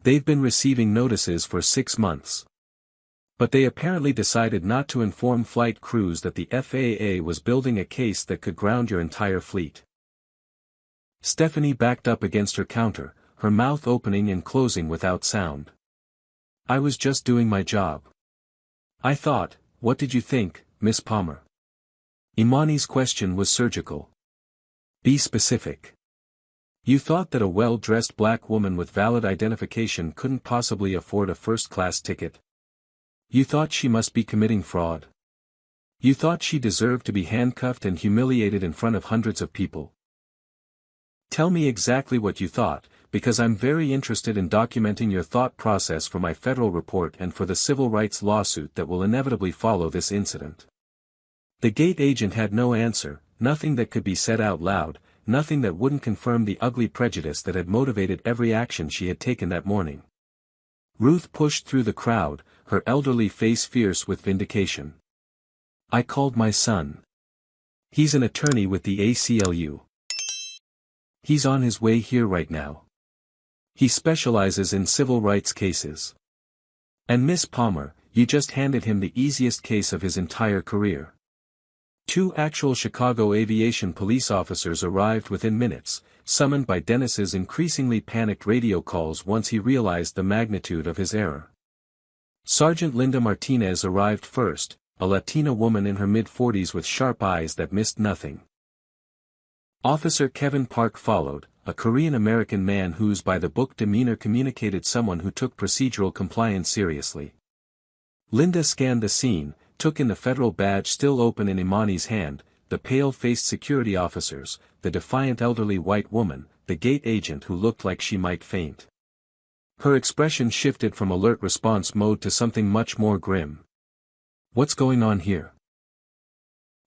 They've been receiving notices for 6 months. But they apparently decided not to inform flight crews that the FAA was building a case that could ground your entire fleet." Stephanie backed up against her counter, her mouth opening and closing without sound. "I was just doing my job. I thought, what did you think, Miss Palmer?" Imani's question was surgical. "Be specific. You thought that a well-dressed black woman with valid identification couldn't possibly afford a first-class ticket? You thought she must be committing fraud? You thought she deserved to be handcuffed and humiliated in front of hundreds of people? Tell me exactly what you thought, because I'm very interested in documenting your thought process for my federal report and for the civil rights lawsuit that will inevitably follow this incident." The gate agent had no answer, nothing that could be said out loud, nothing that wouldn't confirm the ugly prejudice that had motivated every action she had taken that morning. Ruth pushed through the crowd, her elderly face fierce with vindication. "I called my son. He's an attorney with the ACLU. He's on his way here right now. He specializes in civil rights cases. And Miss Palmer, you just handed him the easiest case of his entire career." 2 actual Chicago aviation police officers arrived within minutes, summoned by Dennis's increasingly panicked radio calls once he realized the magnitude of his error. Sergeant Linda Martinez arrived first, a Latina woman in her mid-40s with sharp eyes that missed nothing. Officer Kevin Park followed, a Korean-American man whose by-the-book demeanor communicated someone who took procedural compliance seriously. Linda scanned the scene, took in the federal badge still open in Imani's hand, the pale-faced security officers, the defiant elderly white woman, the gate agent who looked like she might faint. Her expression shifted from alert response mode to something much more grim. "What's going on here?"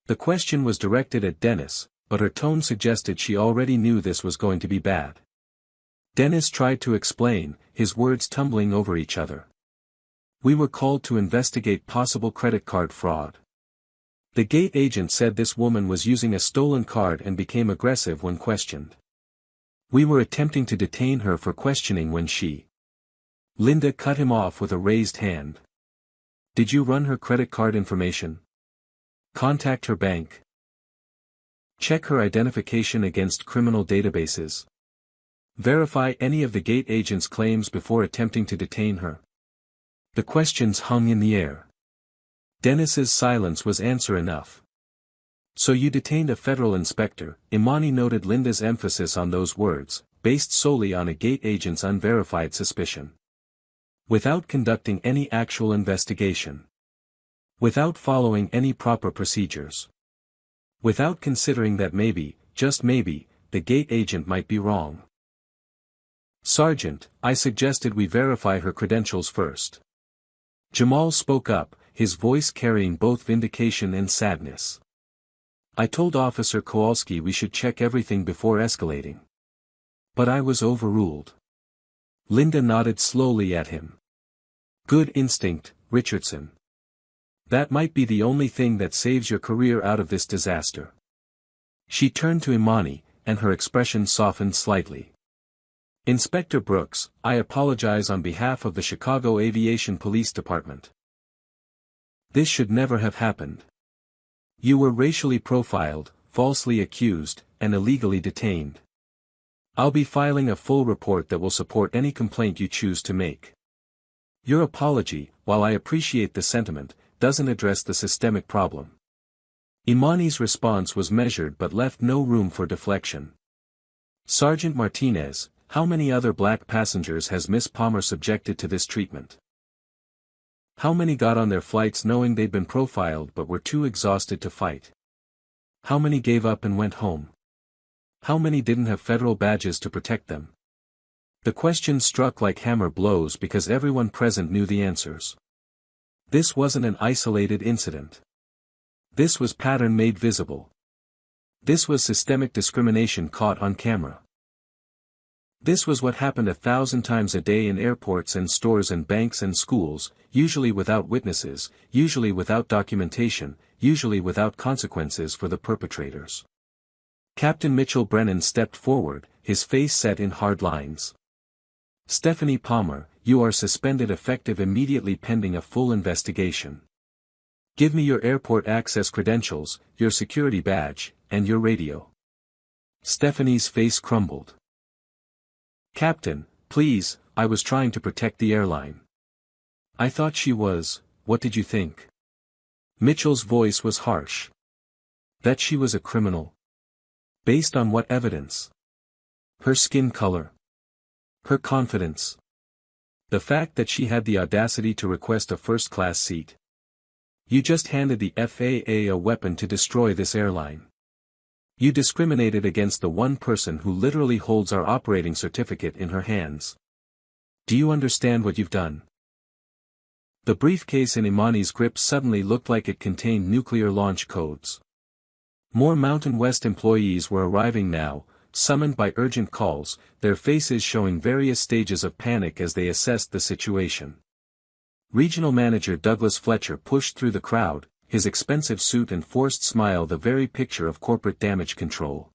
The question was directed at Dennis, but her tone suggested she already knew this was going to be bad. Dennis tried to explain, his words tumbling over each other. "We were called to investigate possible credit card fraud. The gate agent said this woman was using a stolen card and became aggressive when questioned. We were attempting to detain her for questioning when she..." Linda cut him off with a raised hand. "Did you run her credit card information? Contact her bank? Check her identification against criminal databases? Verify any of the gate agent's claims before attempting to detain her?" The questions hung in the air. Dennis's silence was answer enough. "So you detained a federal inspector," Imani noted Linda's emphasis on those words, based solely on a gate agent's unverified suspicion. "Without conducting any actual investigation. Without following any proper procedures. Without considering that maybe, just maybe, the gate agent might be wrong. Sergeant, I suggested we verify her credentials first." Jamal spoke up, his voice carrying both vindication and sadness. "I told Officer Kowalski we should check everything before escalating. But I was overruled." Linda nodded slowly at him. "Good instinct, Richardson. That might be the only thing that saves your career out of this disaster." She turned to Imani, and her expression softened slightly. "Inspector Brooks, I apologize on behalf of the Chicago Aviation Police Department. This should never have happened. You were racially profiled, falsely accused, and illegally detained. I'll be filing a full report that will support any complaint you choose to make. Your apology, while I appreciate the sentiment, doesn't address the systemic problem." Imani's response was measured but left no room for deflection. "Sergeant Martinez, how many other black passengers has Miss Palmer subjected to this treatment? How many got on their flights knowing they'd been profiled but were too exhausted to fight? How many gave up and went home? How many didn't have federal badges to protect them?" The question struck like hammer blows because everyone present knew the answers. This wasn't an isolated incident. This was pattern made visible. This was systemic discrimination caught on camera. This was what happened 1,000 times a day in airports and stores and banks and schools, usually without witnesses, usually without documentation, usually without consequences for the perpetrators. Captain Mitchell Brennan stepped forward, his face set in hard lines. "Stephanie Palmer, you are suspended effective immediately pending a full investigation. Give me your airport access credentials, your security badge, and your radio." Stephanie's face crumbled. "Captain, please, I was trying to protect the airline. I thought she was, what did you think?" Mitchell's voice was harsh. "That she was a criminal? Based on what evidence? Her skin color? Her confidence? The fact that she had the audacity to request a first-class seat? You just handed the FAA a weapon to destroy this airline. You discriminated against the one person who literally holds our operating certificate in her hands. Do you understand what you've done? The briefcase in Imani's grip suddenly looked like it contained nuclear launch codes. More Mountain West employees were arriving now, summoned by urgent calls, their faces showing various stages of panic as they assessed the situation. Regional Manager Douglas Fletcher pushed through the crowd, his expensive suit and forced smile the very picture of corporate damage control.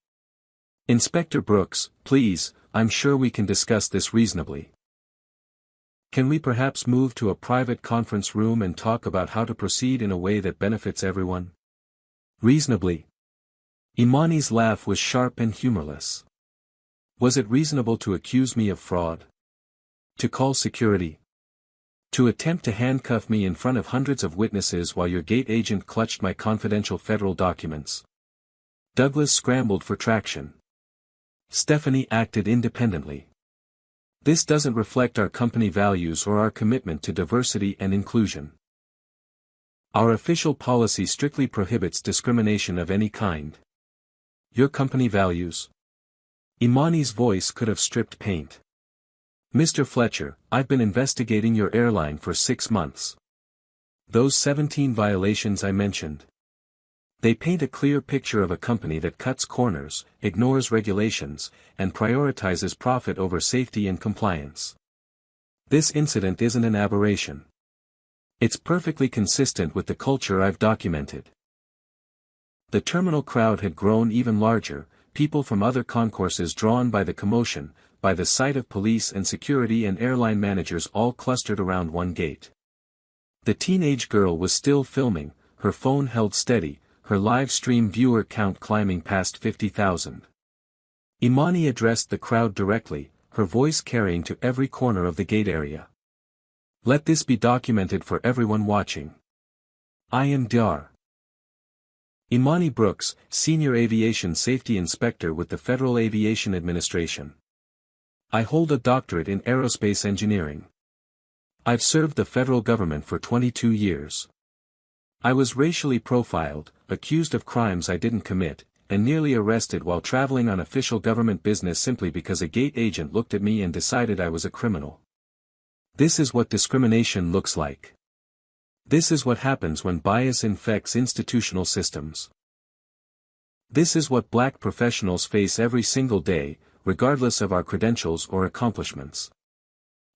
Inspector Brooks, please, I'm sure we can discuss this reasonably. Can we perhaps move to a private conference room and talk about how to proceed in a way that benefits everyone? Reasonably. Imani's laugh was sharp and humorless. Was it reasonable to accuse me of fraud? To call security? To attempt to handcuff me in front of hundreds of witnesses while your gate agent clutched my confidential federal documents? Douglas scrambled for traction. Stephanie acted independently. This doesn't reflect our company values or our commitment to diversity and inclusion. Our official policy strictly prohibits discrimination of any kind. Your company values? Imani's voice could have stripped paint. Mr. Fletcher, I've been investigating your airline for 6 months. Those 17 violations I mentioned. They paint a clear picture of a company that cuts corners, ignores regulations, and prioritizes profit over safety and compliance. This incident isn't an aberration. It's perfectly consistent with the culture I've documented. The terminal crowd had grown even larger, people from other concourses drawn by the commotion, by the sight of police and security and airline managers all clustered around one gate. The teenage girl was still filming, her phone held steady, her live stream viewer count climbing past 50,000. Imani addressed the crowd directly, her voice carrying to every corner of the gate area. Let this be documented for everyone watching. I am Dr. Imani Brooks, Senior Aviation Safety Inspector with the Federal Aviation Administration. I hold a doctorate in aerospace engineering. I've served the federal government for 22 years. I was racially profiled, accused of crimes I didn't commit, and nearly arrested while traveling on official government business simply because a gate agent looked at me and decided I was a criminal. This is what discrimination looks like. This is what happens when bias infects institutional systems. This is what black professionals face every single day, regardless of our credentials or accomplishments.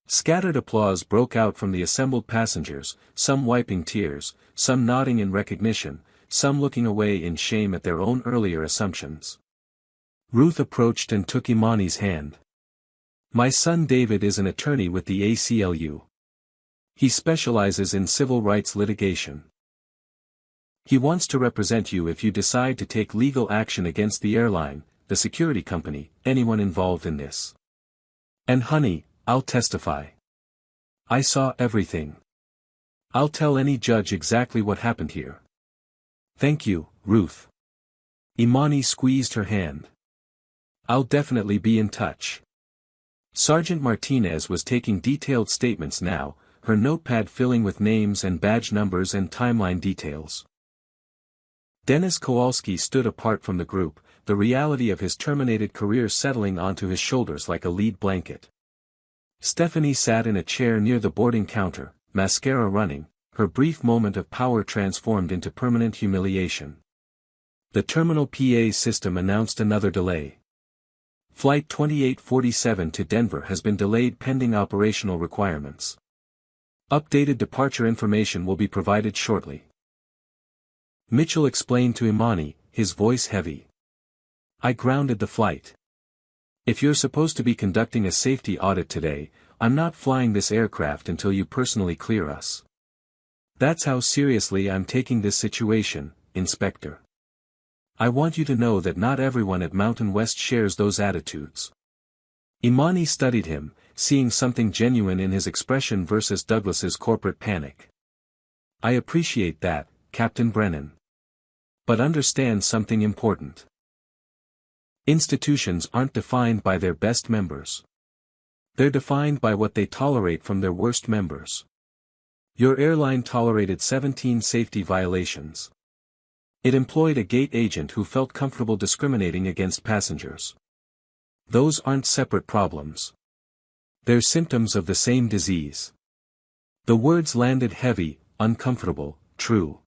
Scattered applause broke out from the assembled passengers, some wiping tears, some nodding in recognition, some looking away in shame at their own earlier assumptions. Ruth approached and took Imani's hand. My son David is an attorney with the ACLU. He specializes in civil rights litigation. He wants to represent you if you decide to take legal action against the airline, the security company, anyone involved in this. And honey, I'll testify. I saw everything. I'll tell any judge exactly what happened here. Thank you, Ruth. Imani squeezed her hand. I'll definitely be in touch. Sergeant Martinez was taking detailed statements now, her notepad filling with names and badge numbers and timeline details. Dennis Kowalski stood apart from the group, the reality of his terminated career settling onto his shoulders like a lead blanket. Stephanie sat in a chair near the boarding counter, mascara running, her brief moment of power transformed into permanent humiliation. The terminal PA system announced another delay. Flight 2847 to Denver has been delayed pending operational requirements. Updated departure information will be provided shortly. Mitchell explained to Imani, his voice heavy. I grounded the flight. If you're supposed to be conducting a safety audit today, I'm not flying this aircraft until you personally clear us. That's how seriously I'm taking this situation, Inspector. I want you to know that not everyone at Mountain West shares those attitudes. Imani studied him, seeing something genuine in his expression versus Douglas's corporate panic. I appreciate that, Captain Brennan. But understand something important. Institutions aren't defined by their best members. They're defined by what they tolerate from their worst members. Your airline tolerated 17 safety violations. It employed a gate agent who felt comfortable discriminating against passengers. Those aren't separate problems. They're symptoms of the same disease. The words landed heavy, uncomfortable, true.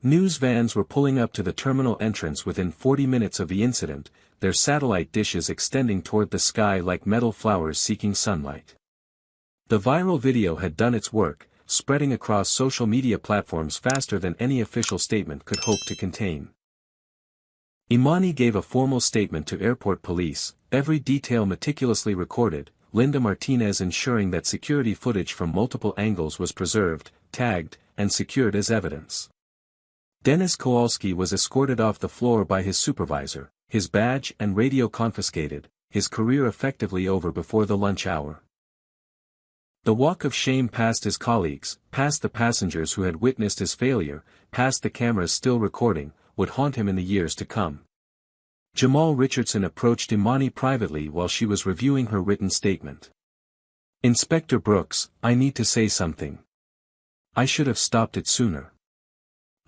News vans were pulling up to the terminal entrance within 40 minutes of the incident, their satellite dishes extending toward the sky like metal flowers seeking sunlight. The viral video had done its work, spreading across social media platforms faster than any official statement could hope to contain. Imani gave a formal statement to airport police, every detail meticulously recorded, Linda Martinez ensuring that security footage from multiple angles was preserved, tagged, and secured as evidence. Dennis Kowalski was escorted off the floor by his supervisor, his badge and radio confiscated, his career effectively over before the lunch hour. The walk of shame past his colleagues, past the passengers who had witnessed his failure, past the cameras still recording, would haunt him in the years to come. Jamal Richardson approached Imani privately while she was reviewing her written statement. "Inspector Brooks, I need to say something. I should have stopped it sooner.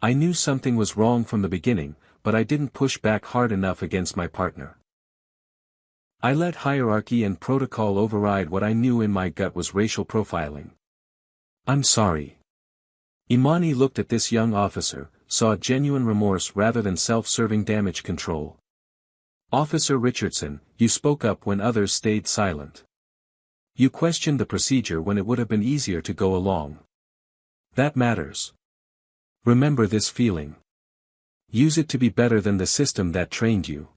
I knew something was wrong from the beginning, but I didn't push back hard enough against my partner. I let hierarchy and protocol override what I knew in my gut was racial profiling. I'm sorry." Imani looked at this young officer, saw genuine remorse rather than self-serving damage control. "Officer Richardson, you spoke up when others stayed silent. You questioned the procedure when it would have been easier to go along. That matters. Remember this feeling. Use it to be better than the system that trained you.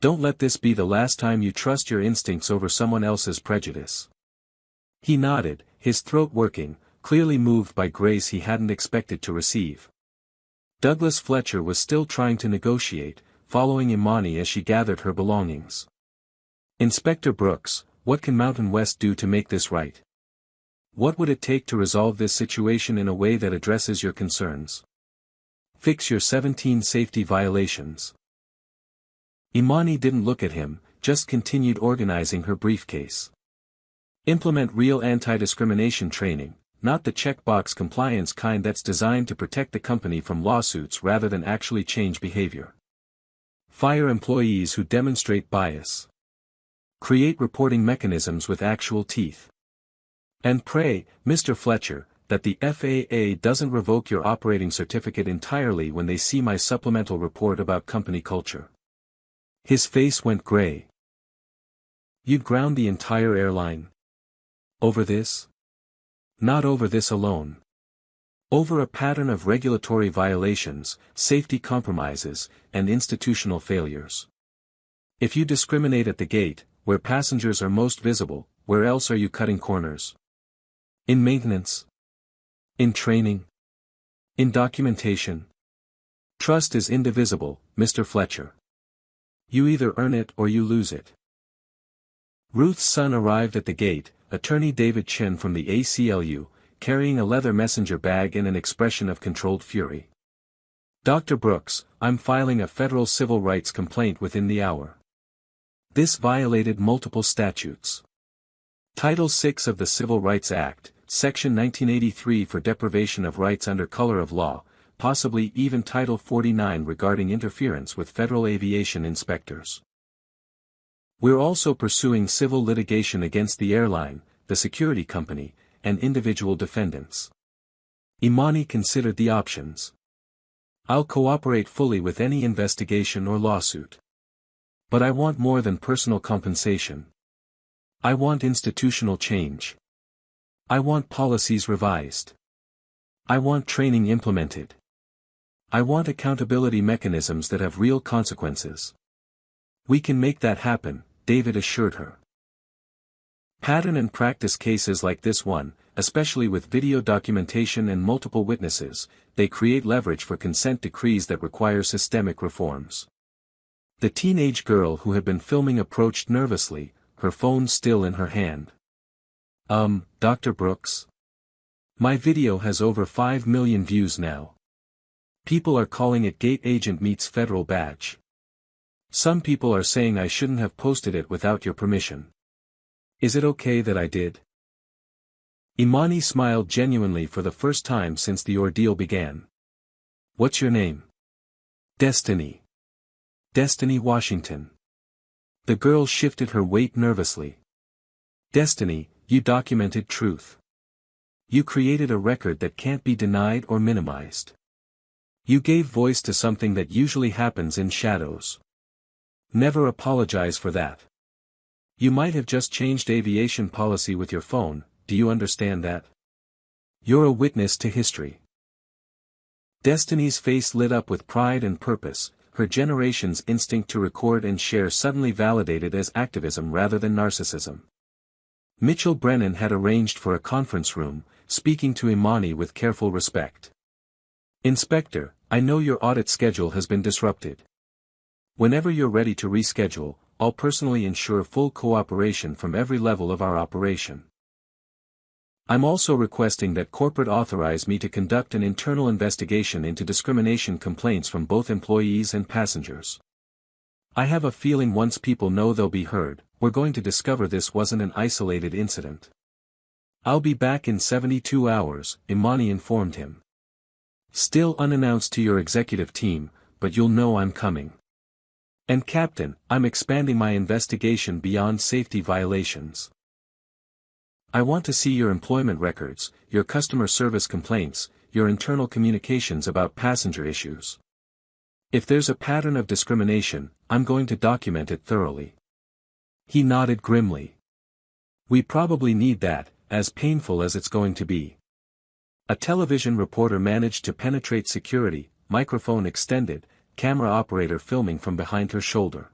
Don't let this be the last time you trust your instincts over someone else's prejudice." He nodded, his throat working, clearly moved by grace he hadn't expected to receive. Douglas Fletcher was still trying to negotiate, following Imani as she gathered her belongings. "Inspector Brooks, what can Mountain West do to make this right? What would it take to resolve this situation in a way that addresses your concerns? Fix your 17 safety violations." Imani didn't look at him, just continued organizing her briefcase. "Implement real anti-discrimination training, not the checkbox compliance kind that's designed to protect the company from lawsuits rather than actually change behavior. Fire employees who demonstrate bias. Create reporting mechanisms with actual teeth. And pray, Mr. Fletcher, that the FAA doesn't revoke your operating certificate entirely when they see my supplemental report about company culture." His face went gray. "You'd ground the entire airline? Over this? Not over this alone. Over a pattern of regulatory violations, safety compromises, and institutional failures. If you discriminate at the gate, where passengers are most visible, where else are you cutting corners? In maintenance? In training? In documentation? Trust is indivisible, Mr. Fletcher. You either earn it or you lose it." Ruth's son arrived at the gate, Attorney David Chin from the ACLU, carrying a leather messenger bag and an expression of controlled fury. "Dr. Brooks, I'm filing a federal civil rights complaint within the hour. This violated multiple statutes. Title VI of the Civil Rights Act, Section 1983 for deprivation of rights under color of law, possibly even Title 49 regarding interference with federal aviation inspectors. We're also pursuing civil litigation against the airline, the security company, and individual defendants." Imani considered the options. "I'll cooperate fully with any investigation or lawsuit. But I want more than personal compensation. I want institutional change. I want policies revised. I want training implemented. I want accountability mechanisms that have real consequences." "We can make that happen," David assured her. Pattern and practice cases like this one, especially with video documentation and multiple witnesses, they create leverage for consent decrees that require systemic reforms. The teenage girl who had been filming approached nervously, her phone still in her hand. Dr. Brooks? My video has over 5 million views now. People are calling it Gate Agent Meets Federal Badge. Some people are saying I shouldn't have posted it without your permission. Is it okay that I did?" Imani smiled genuinely for the first time since the ordeal began. What's your name? Destiny. Destiny Washington. The girl shifted her weight nervously. Destiny, you documented truth. You created a record that can't be denied or minimized. You gave voice to something that usually happens in shadows. Never apologize for that. You might have just changed aviation policy with your phone, do you understand that? You're a witness to history. Destiny's face lit up with pride and purpose, her generation's instinct to record and share suddenly validated as activism rather than narcissism. Mitchell Brennan had arranged for a conference room, speaking to Imani with careful respect. Inspector, I know your audit schedule has been disrupted. Whenever you're ready to reschedule, I'll personally ensure full cooperation from every level of our operation. I'm also requesting that corporate authorize me to conduct an internal investigation into discrimination complaints from both employees and passengers. I have a feeling once people know they'll be heard, we're going to discover this wasn't an isolated incident. I'll be back in 72 hours, Imani informed him. Still unannounced to your executive team, but you'll know I'm coming. And Captain, I'm expanding my investigation beyond safety violations. I want to see your employment records, your customer service complaints, your internal communications about passenger issues. If there's a pattern of discrimination, I'm going to document it thoroughly. He nodded grimly. We probably need that, as painful as it's going to be. A television reporter managed to penetrate security, microphone extended, camera operator filming from behind her shoulder.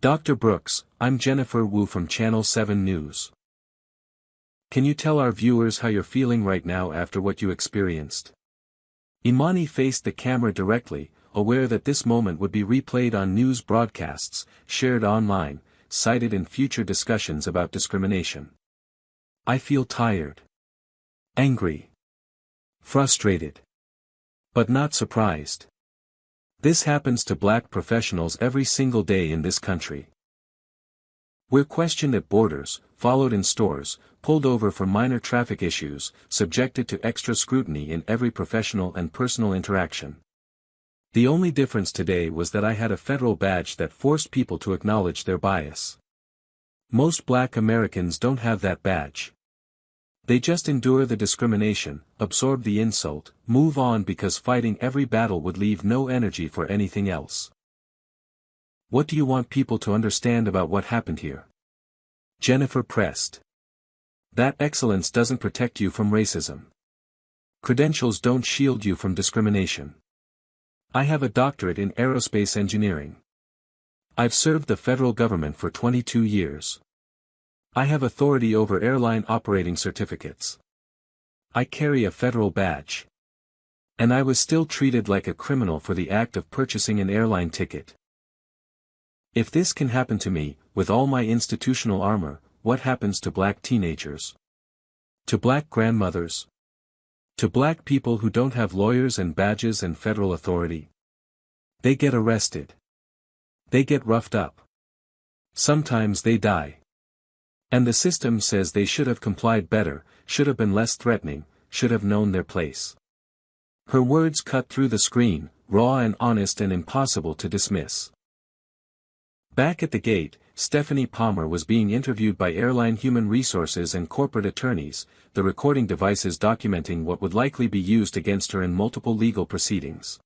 Dr. Brooks, I'm Jennifer Wu from Channel 7 News. Can you tell our viewers how you're feeling right now after what you experienced? Imani faced the camera directly, aware that this moment would be replayed on news broadcasts, shared online, cited in future discussions about discrimination. I feel tired. Angry. Frustrated. But not surprised. This happens to black professionals every single day in this country. We're questioned at borders, followed in stores, pulled over for minor traffic issues, subjected to extra scrutiny in every professional and personal interaction. The only difference today was that I had a federal badge that forced people to acknowledge their bias. Most black Americans don't have that badge. They just endure the discrimination, absorb the insult, move on because fighting every battle would leave no energy for anything else. What do you want people to understand about what happened here? Jennifer pressed. That excellence doesn't protect you from racism. Credentials don't shield you from discrimination. I have a doctorate in aerospace engineering. I've served the federal government for 22 years. I have authority over airline operating certificates. I carry a federal badge. And I was still treated like a criminal for the act of purchasing an airline ticket. If this can happen to me, with all my institutional armor, what happens to black teenagers? To black grandmothers? To black people who don't have lawyers and badges and federal authority? They get arrested. They get roughed up. Sometimes they die. And the system says they should have complied better, should have been less threatening, should have known their place. Her words cut through the screen, raw and honest and impossible to dismiss. Back at the gate, Stephanie Palmer was being interviewed by airline human resources and corporate attorneys, the recording devices documenting what would likely be used against her in multiple legal proceedings.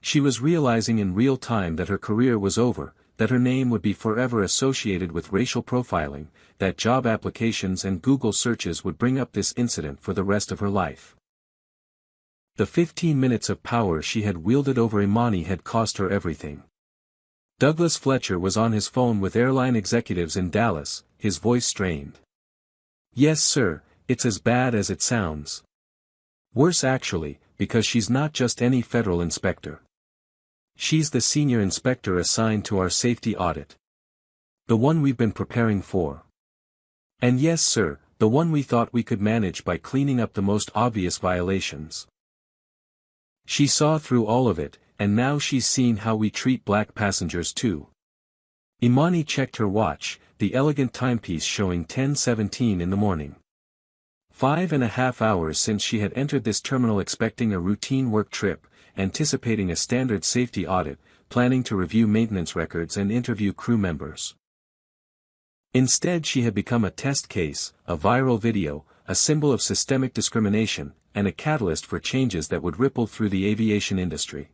She was realizing in real time that her career was over, that her name would be forever associated with racial profiling, that job applications and Google searches would bring up this incident for the rest of her life. The 15 minutes of power she had wielded over Imani had cost her everything. Douglas Fletcher was on his phone with airline executives in Dallas, his voice strained. Yes sir, it's as bad as it sounds. Worse actually, because she's not just any federal inspector. She's the senior inspector assigned to our safety audit. The one we've been preparing for. And yes sir, the one we thought we could manage by cleaning up the most obvious violations. She saw through all of it, and now she's seen how we treat black passengers too. Imani checked her watch, the elegant timepiece showing 10:17 in the morning. 5.5 hours since she had entered this terminal expecting a routine work trip, anticipating a standard safety audit, planning to review maintenance records and interview crew members. Instead, she had become a test case, a viral video, a symbol of systemic discrimination, and a catalyst for changes that would ripple through the aviation industry.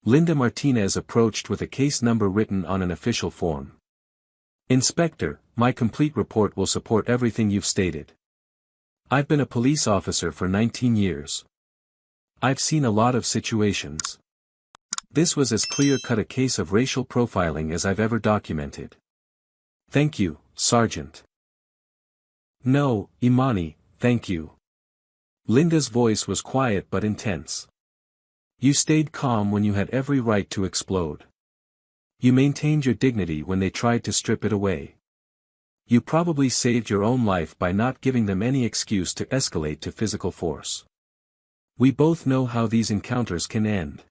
Linda Martinez approached with a case number written on an official form. "Inspector, my complete report will support everything you've stated. I've been a police officer for 19 years. I've seen a lot of situations. This was as clear-cut a case of racial profiling as I've ever documented. Thank you, Sergeant." "No, Imani, thank you." Linda's voice was quiet but intense. "You stayed calm when you had every right to explode. You maintained your dignity when they tried to strip it away. You probably saved your own life by not giving them any excuse to escalate to physical force. We both know how these encounters can end."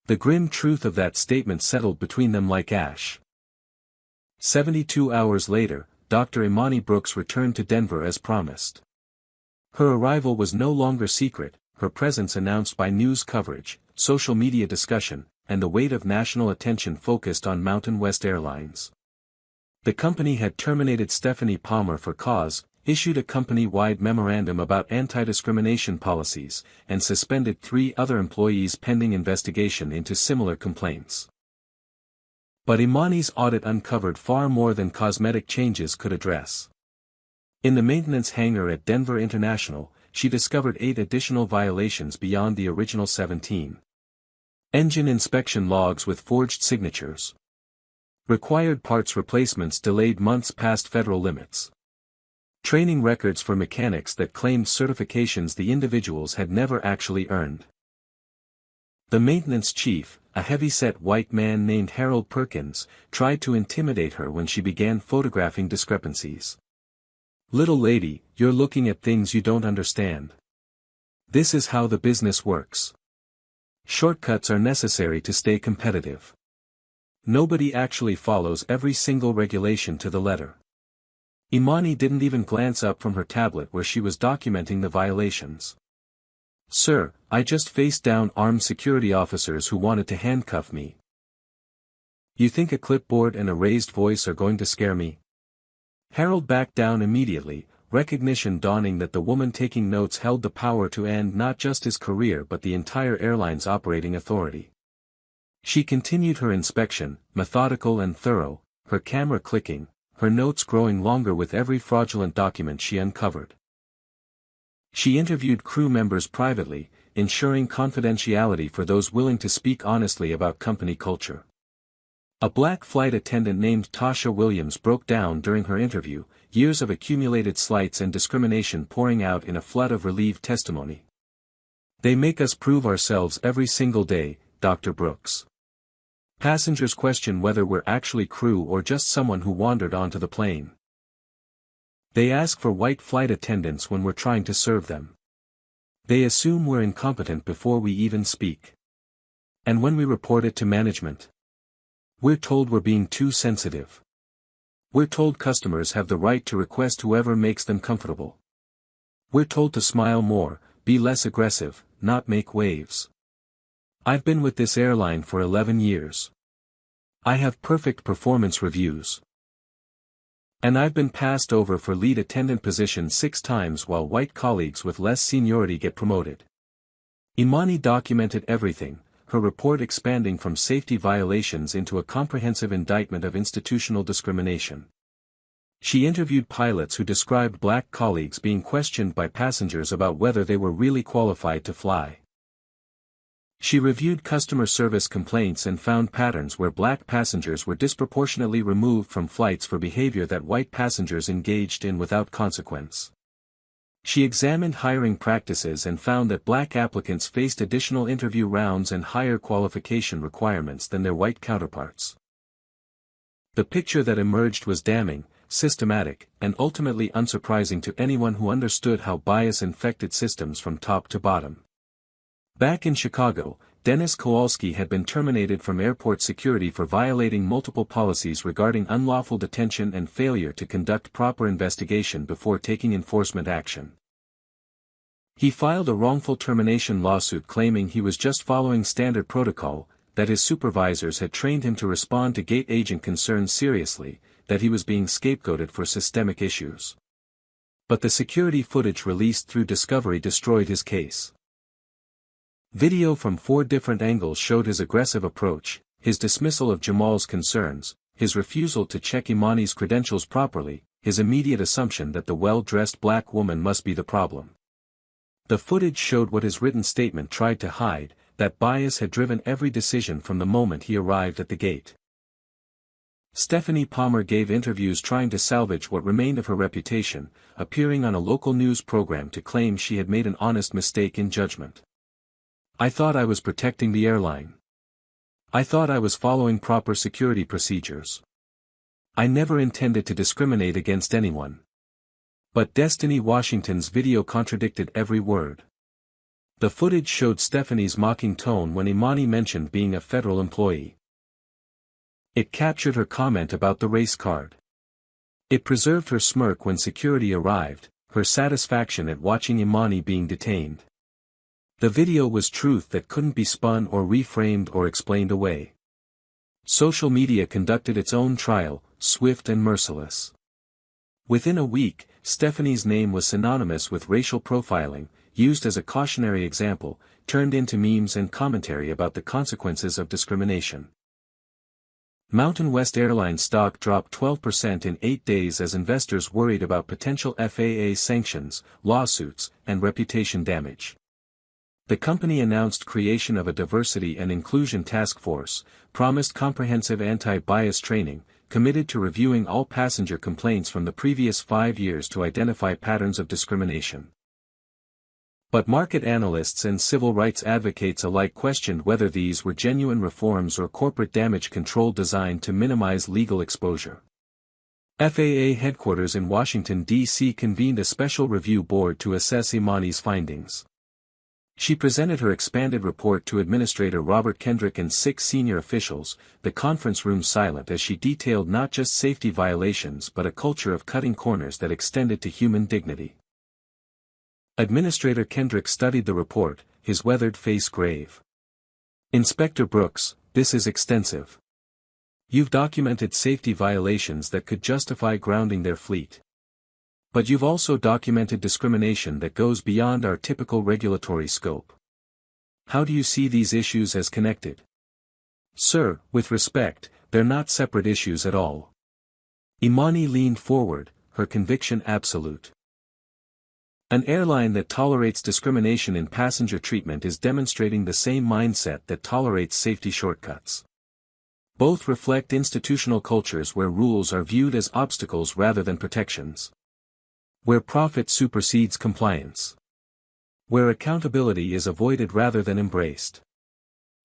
The grim truth of that statement settled between them like ash. 72 hours later, Dr. Imani Brooks returned to Denver as promised. Her arrival was no longer secret, her presence announced by news coverage, social media discussion, and the weight of national attention focused on Mountain West Airlines. The company had terminated Stephanie Palmer for cause, issued a company-wide memorandum about anti-discrimination policies, and suspended 3 other employees pending investigation into similar complaints. But Imani's audit uncovered far more than cosmetic changes could address. In the maintenance hangar at Denver International, she discovered 8 additional violations beyond the original 17. Engine inspection logs with forged signatures. Required parts replacements delayed months past federal limits. Training records for mechanics that claimed certifications the individuals had never actually earned. The maintenance chief, a heavy-set white man named Harold Perkins, tried to intimidate her when she began photographing discrepancies. "Little lady, you're looking at things you don't understand. This is how the business works. Shortcuts are necessary to stay competitive. Nobody actually follows every single regulation to the letter." Imani didn't even glance up from her tablet where she was documenting the violations. "Sir, I just faced down armed security officers who wanted to handcuff me. You think a clipboard and a raised voice are going to scare me?" Harold backed down immediately, recognition dawning that the woman taking notes held the power to end not just his career but the entire airline's operating authority. She continued her inspection, methodical and thorough, her camera clicking, her notes growing longer with every fraudulent document she uncovered. She interviewed crew members privately, ensuring confidentiality for those willing to speak honestly about company culture. A black flight attendant named Tasha Williams broke down during her interview, years of accumulated slights and discrimination pouring out in a flood of relieved testimony. "They make us prove ourselves every single day, Dr. Brooks. Passengers question whether we're actually crew or just someone who wandered onto the plane. They ask for white flight attendants when we're trying to serve them. They assume we're incompetent before we even speak. And when we report it to management, we're told we're being too sensitive. We're told customers have the right to request whoever makes them comfortable. We're told to smile more, be less aggressive, not make waves. I've been with this airline for 11 years. I have perfect performance reviews. And I've been passed over for lead attendant position 6 times while white colleagues with less seniority get promoted." Imani documented everything, her report expanding from safety violations into a comprehensive indictment of institutional discrimination. She interviewed pilots who described black colleagues being questioned by passengers about whether they were really qualified to fly. She reviewed customer service complaints and found patterns where black passengers were disproportionately removed from flights for behavior that white passengers engaged in without consequence. She examined hiring practices and found that black applicants faced additional interview rounds and higher qualification requirements than their white counterparts. The picture that emerged was damning, systematic, and ultimately unsurprising to anyone who understood how bias infected systems from top to bottom. Back in Chicago, Dennis Kowalski had been terminated from airport security for violating multiple policies regarding unlawful detention and failure to conduct proper investigation before taking enforcement action. He filed a wrongful termination lawsuit claiming he was just following standard protocol, that his supervisors had trained him to respond to gate agent concerns seriously, that he was being scapegoated for systemic issues. But the security footage released through Discovery destroyed his case. Video from 4 different angles showed his aggressive approach, his dismissal of Jamal's concerns, his refusal to check Imani's credentials properly, his immediate assumption that the well-dressed black woman must be the problem. The footage showed what his written statement tried to hide, that bias had driven every decision from the moment he arrived at the gate. Stephanie Palmer gave interviews trying to salvage what remained of her reputation, appearing on a local news program to claim she had made an honest mistake in judgment. "I thought I was protecting the airline. I thought I was following proper security procedures. I never intended to discriminate against anyone." But Destiny Washington's video contradicted every word. The footage showed Stephanie's mocking tone when Imani mentioned being a federal employee. It captured her comment about the race card. It preserved her smirk when security arrived, her satisfaction at watching Imani being detained. The video was truth that couldn't be spun or reframed or explained away. Social media conducted its own trial, swift and merciless. Within a week, Stephanie's name was synonymous with racial profiling, used as a cautionary example, turned into memes and commentary about the consequences of discrimination. Mountain West Airlines stock dropped 12% in 8 days as investors worried about potential FAA sanctions, lawsuits, and reputation damage. The company announced creation of a diversity and inclusion task force, promised comprehensive anti-bias training, committed to reviewing all passenger complaints from the previous 5 years to identify patterns of discrimination. But market analysts and civil rights advocates alike questioned whether these were genuine reforms or corporate damage control designed to minimize legal exposure. FAA headquarters in Washington, D.C. convened a special review board to assess Imani's findings. She presented her expanded report to Administrator Robert Kendrick and 6 senior officials, the conference room silent as she detailed not just safety violations but a culture of cutting corners that extended to human dignity. Administrator Kendrick studied the report, his weathered face grave. "Inspector Brooks, this is extensive. You've documented safety violations that could justify grounding their fleet. But you've also documented discrimination that goes beyond our typical regulatory scope. How do you see these issues as connected?" "Sir, with respect, they're not separate issues at all." Imani leaned forward, her conviction absolute. "An airline that tolerates discrimination in passenger treatment is demonstrating the same mindset that tolerates safety shortcuts. Both reflect institutional cultures where rules are viewed as obstacles rather than protections. Where profit supersedes compliance. Where accountability is avoided rather than embraced.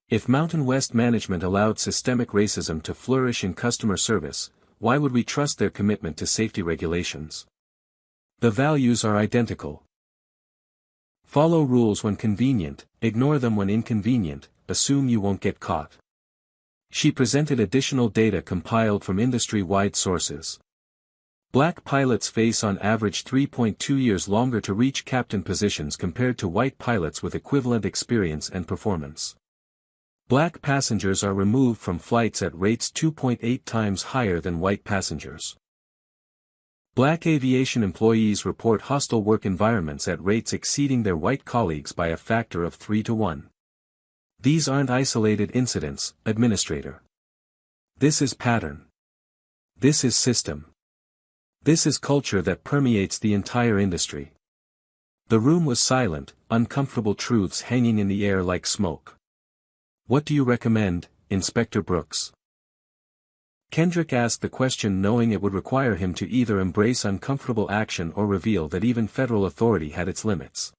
If Mountain West management allowed systemic racism to flourish in customer service, why would we trust their commitment to safety regulations? The values are identical. Follow rules when convenient, ignore them when inconvenient, assume you won't get caught." She presented additional data compiled from industry-wide sources. Black pilots face on average 3.2 years longer to reach captain positions compared to white pilots with equivalent experience and performance. Black passengers are removed from flights at rates 2.8 times higher than white passengers. Black aviation employees report hostile work environments at rates exceeding their white colleagues by a factor of 3 to 1. These aren't isolated incidents, Administrator. This is pattern. This is system. This is culture that permeates the entire industry. The room was silent, uncomfortable truths hanging in the air like smoke. "What do you recommend, Inspector Brooks?" Kendrick asked the question knowing it would require him to either embrace uncomfortable action or reveal that even federal authority had its limits.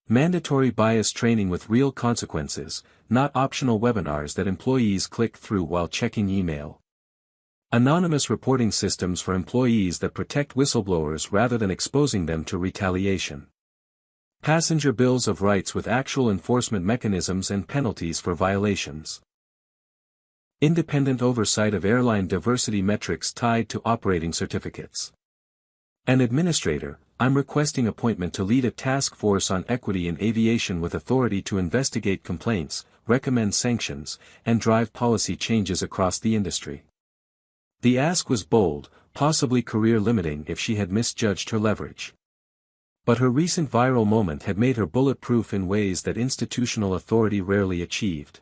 Mandatory bias training with real consequences, not optional webinars that employees click through while checking email. Anonymous reporting systems for employees that protect whistleblowers rather than exposing them to retaliation. Passenger bills of rights with actual enforcement mechanisms and penalties for violations. Independent oversight of airline diversity metrics tied to operating certificates. An administrator, I'm requesting appointment to lead a task force on equity in aviation with authority to investigate complaints, recommend sanctions, and drive policy changes across the industry. The ask was bold, possibly career-limiting if she had misjudged her leverage. But her recent viral moment had made her bulletproof in ways that institutional authority rarely achieved.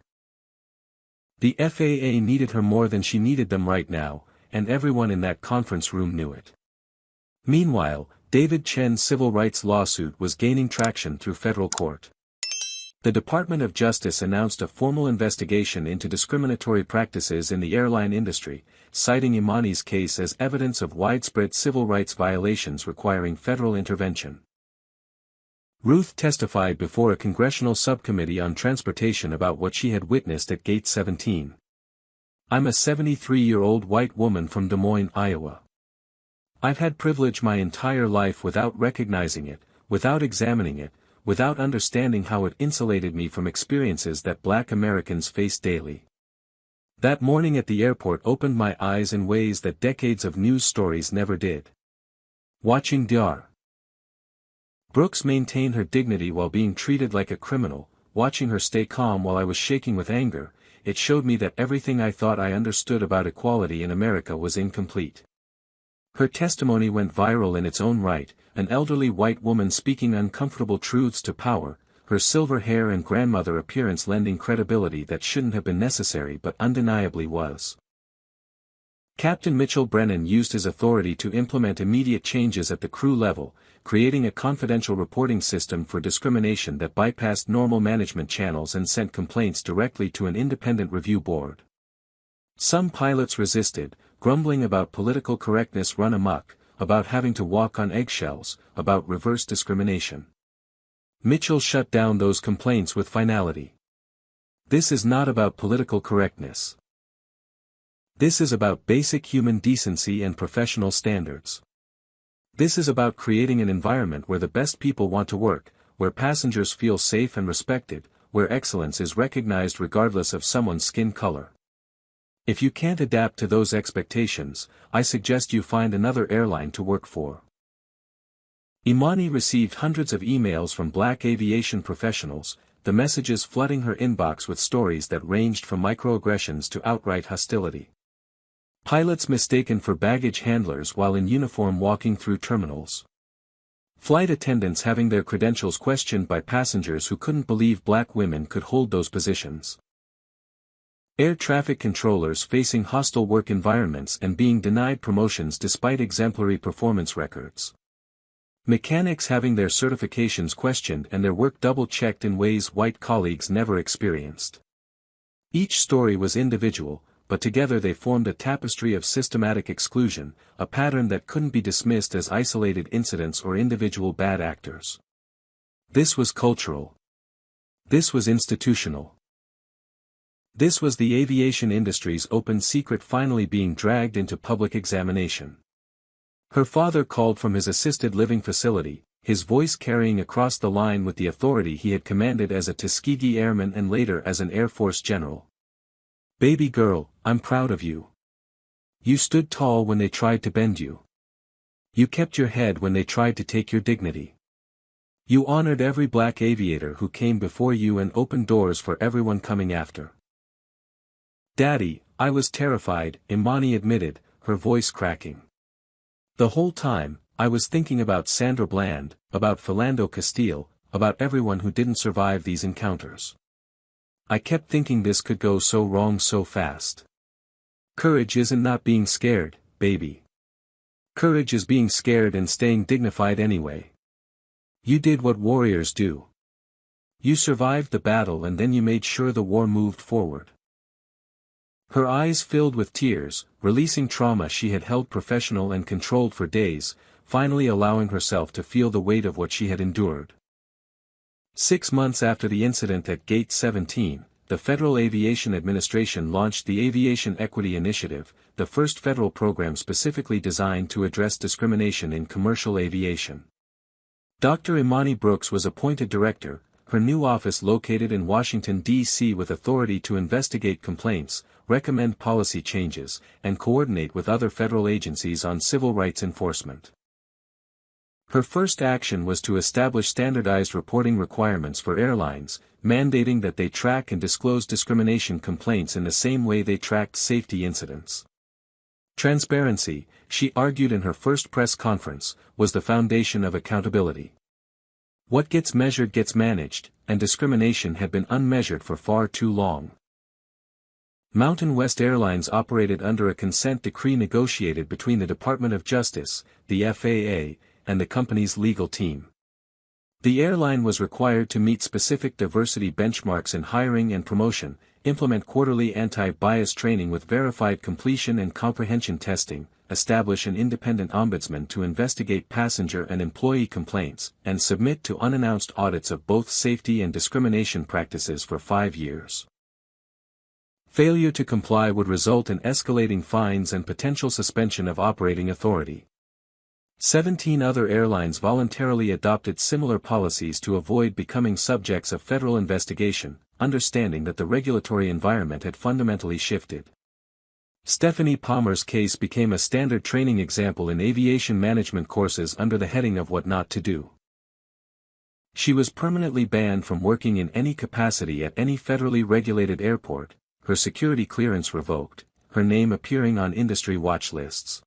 The FAA needed her more than she needed them right now, and everyone in that conference room knew it. Meanwhile, David Chen's civil rights lawsuit was gaining traction through federal court. The Department of Justice announced a formal investigation into discriminatory practices in the airline industry, citing Imani's case as evidence of widespread civil rights violations requiring federal intervention. Ruth testified before a congressional subcommittee on transportation about what she had witnessed at Gate 17. I'm a 73-year-old white woman from Des Moines, Iowa. I've had privilege my entire life without recognizing it, without examining it, without understanding how it insulated me from experiences that Black Americans face daily. That morning at the airport opened my eyes in ways that decades of news stories never did. Watching Dr. Brooks maintain her dignity while being treated like a criminal, watching her stay calm while I was shaking with anger, it showed me that everything I thought I understood about equality in America was incomplete. Her testimony went viral in its own right, an elderly white woman speaking uncomfortable truths to power, her silver hair and grandmother appearance lending credibility that shouldn't have been necessary but undeniably was. Captain Mitchell Brennan used his authority to implement immediate changes at the crew level, creating a confidential reporting system for discrimination that bypassed normal management channels and sent complaints directly to an independent review board. Some pilots resisted, grumbling about political correctness run amok, about having to walk on eggshells, about reverse discrimination. Mitchell shut down those complaints with finality. This is not about political correctness. This is about basic human decency and professional standards. This is about creating an environment where the best people want to work, where passengers feel safe and respected, where excellence is recognized regardless of someone's skin color. If you can't adapt to those expectations, I suggest you find another airline to work for. Imani received hundreds of emails from Black aviation professionals, the messages flooding her inbox with stories that ranged from microaggressions to outright hostility. Pilots mistaken for baggage handlers while in uniform walking through terminals. Flight attendants having their credentials questioned by passengers who couldn't believe Black women could hold those positions. Air traffic controllers facing hostile work environments and being denied promotions despite exemplary performance records. Mechanics having their certifications questioned and their work double-checked in ways white colleagues never experienced. Each story was individual, but together they formed a tapestry of systematic exclusion, a pattern that couldn't be dismissed as isolated incidents or individual bad actors. This was cultural. This was institutional. This was the aviation industry's open secret finally being dragged into public examination. Her father called from his assisted living facility, his voice carrying across the line with the authority he had commanded as a Tuskegee airman and later as an Air Force general. "Baby girl, I'm proud of you. You stood tall when they tried to bend you. You kept your head when they tried to take your dignity. You honored every Black aviator who came before you and opened doors for everyone coming after." "Daddy, I was terrified," Imani admitted, her voice cracking. "The whole time, I was thinking about Sandra Bland, about Philando Castile, about everyone who didn't survive these encounters. I kept thinking this could go so wrong so fast. Courage isn't not being scared, baby. Courage is being scared and staying dignified anyway. You did what warriors do. You survived the battle and then you made sure the war moved forward." Her eyes filled with tears, releasing trauma she had held professional and controlled for days, finally allowing herself to feel the weight of what she had endured. 6 months after the incident at Gate 17, the Federal Aviation Administration launched the Aviation Equity Initiative, the first federal program specifically designed to address discrimination in commercial aviation. Dr. Imani Brooks was appointed director, her new office located in Washington, D.C. with authority to investigate complaints, recommend policy changes, and coordinate with other federal agencies on civil rights enforcement. Her first action was to establish standardized reporting requirements for airlines, mandating that they track and disclose discrimination complaints in the same way they tracked safety incidents. Transparency, she argued in her first press conference, was the foundation of accountability. What gets measured gets managed, and discrimination had been unmeasured for far too long. Mountain West Airlines operated under a consent decree negotiated between the Department of Justice, the FAA, and the company's legal team. The airline was required to meet specific diversity benchmarks in hiring and promotion, implement quarterly anti-bias training with verified completion and comprehension testing, establish an independent ombudsman to investigate passenger and employee complaints, and submit to unannounced audits of both safety and discrimination practices for 5 years. Failure to comply would result in escalating fines and potential suspension of operating authority. 17 other airlines voluntarily adopted similar policies to avoid becoming subjects of federal investigation, understanding that the regulatory environment had fundamentally shifted. Stephanie Palmer's case became a standard training example in aviation management courses under the heading of what not to do. She was permanently banned from working in any capacity at any federally regulated airport, her security clearance revoked, her name appearing on industry watch lists.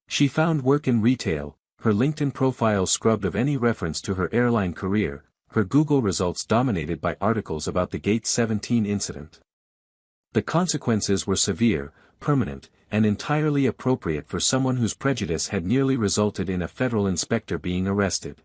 She found work in retail, her LinkedIn profile scrubbed of any reference to her airline career, her Google results dominated by articles about the Gate 17 incident. The consequences were severe, permanent, and entirely appropriate for someone whose prejudice had nearly resulted in a federal inspector being arrested.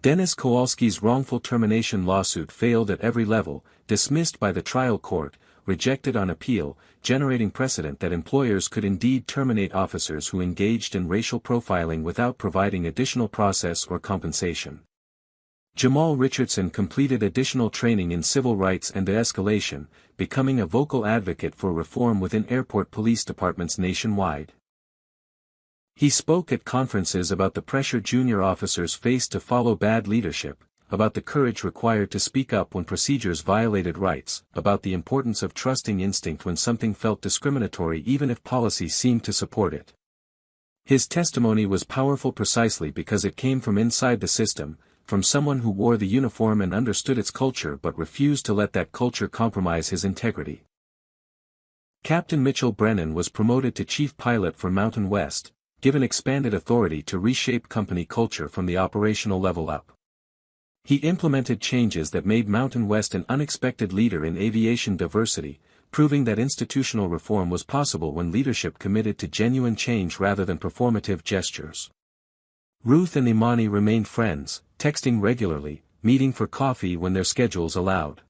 Dennis Kowalski's wrongful termination lawsuit failed at every level, dismissed by the trial court, rejected on appeal, generating precedent that employers could indeed terminate officers who engaged in racial profiling without providing additional process or compensation. Jamal Richardson completed additional training in civil rights and de-escalation, becoming a vocal advocate for reform within airport police departments nationwide. He spoke at conferences about the pressure junior officers faced to follow bad leadership, about the courage required to speak up when procedures violated rights, about the importance of trusting instinct when something felt discriminatory even if policy seemed to support it. His testimony was powerful precisely because it came from inside the system, from someone who wore the uniform and understood its culture but refused to let that culture compromise his integrity. Captain Mitchell Brennan was promoted to chief pilot for Mountain West, given expanded authority to reshape company culture from the operational level up. He implemented changes that made Mountain West an unexpected leader in aviation diversity, proving that institutional reform was possible when leadership committed to genuine change rather than performative gestures. Ruth and Imani remained friends, texting regularly, meeting for coffee when their schedules allowed.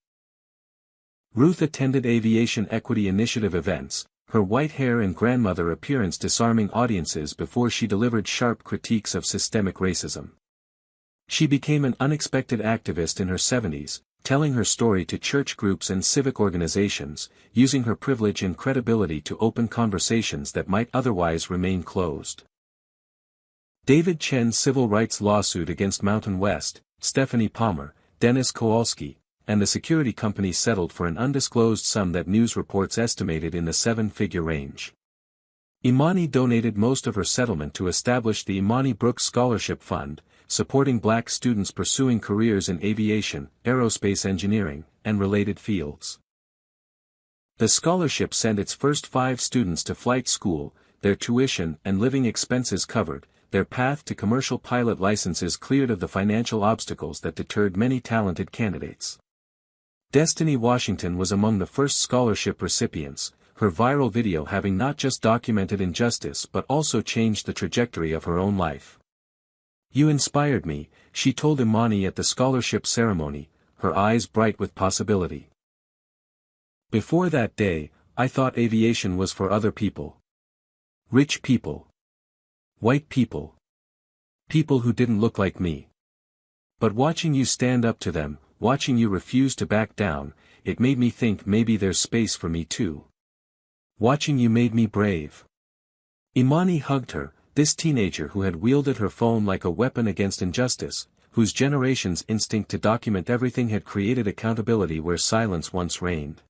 Ruth attended Aviation Equity Initiative events, her white hair and grandmother appearance disarming audiences before she delivered sharp critiques of systemic racism. She became an unexpected activist in her 70s, telling her story to church groups and civic organizations, using her privilege and credibility to open conversations that might otherwise remain closed. David Chen's civil rights lawsuit against Mountain West, Stephanie Palmer, Dennis Kowalski, and the security company settled for an undisclosed sum that news reports estimated in the 7-figure range. Imani donated most of her settlement to establish the Imani Brooks Scholarship Fund, supporting black students pursuing careers in aviation, aerospace engineering, and related fields. The scholarship sent its first 5 students to flight school, their tuition and living expenses covered, their path to commercial pilot licenses cleared of the financial obstacles that deterred many talented candidates. Destiny Washington was among the first scholarship recipients, her viral video having not just documented injustice but also changed the trajectory of her own life. "You inspired me," she told Imani at the scholarship ceremony, her eyes bright with possibility. "Before that day, I thought aviation was for other people. Rich people. White people. People who didn't look like me. But watching you stand up to them, watching you refuse to back down, it made me think maybe there's space for me too. Watching you made me brave." Imani hugged her, this teenager who had wielded her phone like a weapon against injustice, whose generation's instinct to document everything had created accountability where silence once reigned.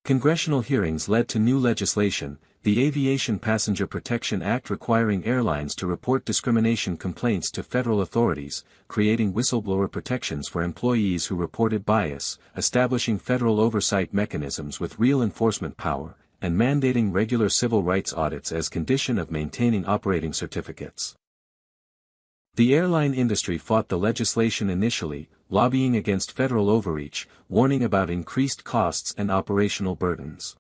Congressional hearings led to new legislation, the Aviation Passenger Protection Act requiring airlines to report discrimination complaints to federal authorities, creating whistleblower protections for employees who reported bias, establishing federal oversight mechanisms with real enforcement power, and mandating regular civil rights audits as condition of maintaining operating certificates. The airline industry fought the legislation initially, lobbying against federal overreach, warning about increased costs and operational burdens.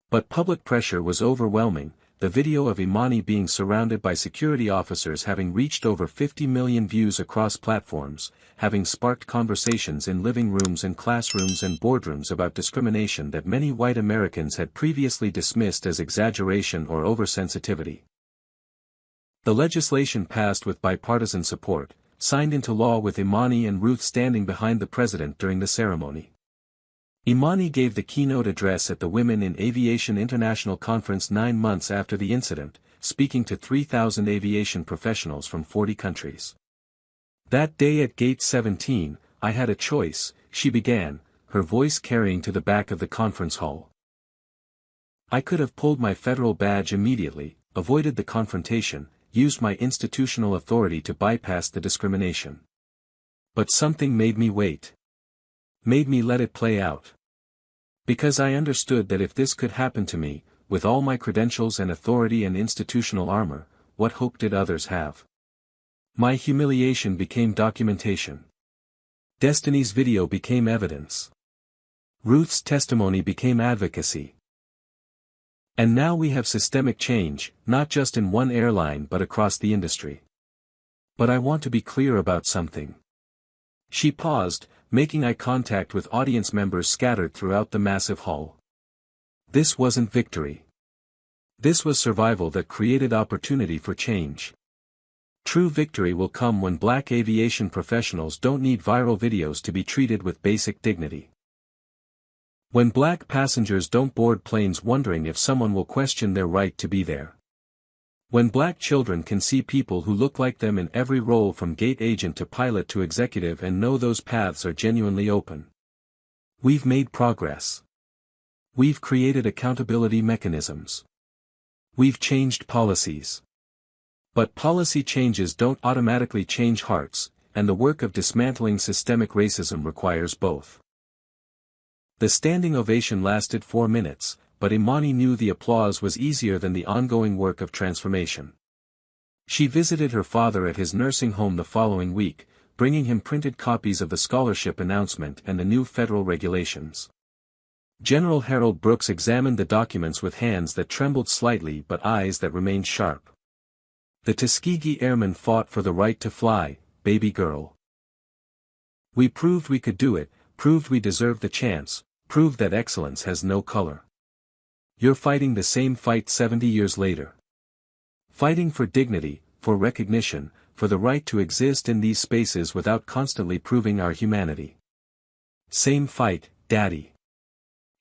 But public pressure was overwhelming. The video of Imani being surrounded by security officers having reached over 50 million views across platforms, having sparked conversations in living rooms and classrooms and boardrooms about discrimination that many white Americans had previously dismissed as exaggeration or oversensitivity. The legislation passed with bipartisan support, signed into law with Imani and Ruth standing behind the president during the ceremony. Imani gave the keynote address at the Women in Aviation International Conference 9 months after the incident, speaking to 3,000 aviation professionals from 40 countries. That day at Gate 17, I had a choice, she began, her voice carrying to the back of the conference hall. I could have pulled my federal badge immediately, avoided the confrontation, used my institutional authority to bypass the discrimination. But something made me wait. Made me let it play out. Because I understood that if this could happen to me, with all my credentials and authority and institutional armor, what hope did others have? My humiliation became documentation. Destiny's video became evidence. Ruth's testimony became advocacy. And now we have systemic change, not just in one airline but across the industry. But I want to be clear about something. She paused, making eye contact with audience members scattered throughout the massive hall. This wasn't victory. This was survival that created opportunity for change. True victory will come when Black aviation professionals don't need viral videos to be treated with basic dignity. When Black passengers don't board planes wondering if someone will question their right to be there. When Black children can see people who look like them in every role from gate agent to pilot to executive and know those paths are genuinely open. We've made progress. We've created accountability mechanisms. We've changed policies. But policy changes don't automatically change hearts, and the work of dismantling systemic racism requires both. The standing ovation lasted 4 minutes, but Imani knew the applause was easier than the ongoing work of transformation. She visited her father at his nursing home the following week, bringing him printed copies of the scholarship announcement and the new federal regulations. General Harold Brooks examined the documents with hands that trembled slightly but eyes that remained sharp. The Tuskegee Airmen fought for the right to fly, baby girl. We proved we could do it, proved we deserved the chance, proved that excellence has no color. You're fighting the same fight 70 years later. Fighting for dignity, for recognition, for the right to exist in these spaces without constantly proving our humanity. Same fight, Daddy.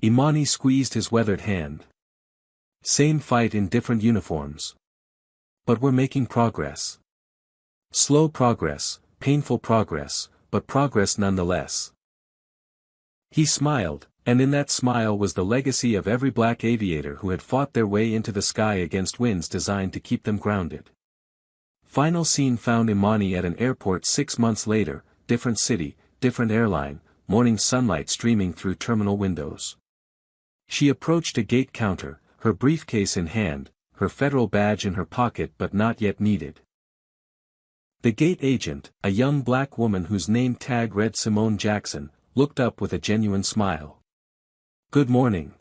Imani squeezed his weathered hand. Same fight in different uniforms. But we're making progress. Slow progress, painful progress, but progress nonetheless. He smiled, and in that smile was the legacy of every Black aviator who had fought their way into the sky against winds designed to keep them grounded. Final scene found Imani at an airport 6 months later, different city, different airline, morning sunlight streaming through terminal windows. She approached a gate counter, her briefcase in hand, her federal badge in her pocket but not yet needed. The gate agent, a young Black woman whose name tag read Simone Jackson, looked up with a genuine smile. Good morning.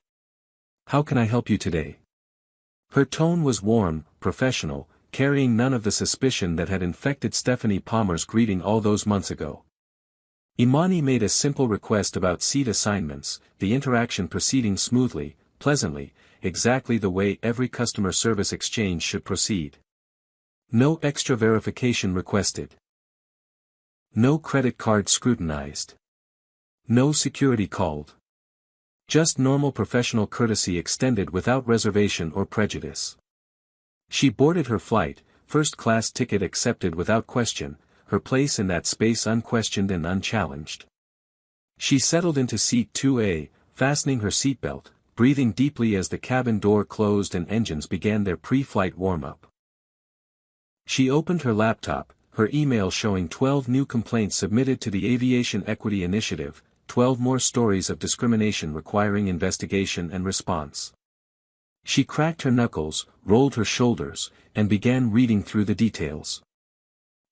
How can I help you today? Her tone was warm, professional, carrying none of the suspicion that had infected Stephanie Palmer's greeting all those months ago. Imani made a simple request about seat assignments, the interaction proceeding smoothly, pleasantly, exactly the way every customer service exchange should proceed. No extra verification requested. No credit card scrutinized. No security called. Just normal professional courtesy extended without reservation or prejudice. She boarded her flight, first-class ticket accepted without question, her place in that space unquestioned and unchallenged. She settled into seat 2A, fastening her seatbelt, breathing deeply as the cabin door closed and engines began their pre-flight warm-up. She opened her laptop, her email showing 12 new complaints submitted to the Aviation Equity Initiative, 12 more stories of discrimination requiring investigation and response. She cracked her knuckles, rolled her shoulders, and began reading through the details.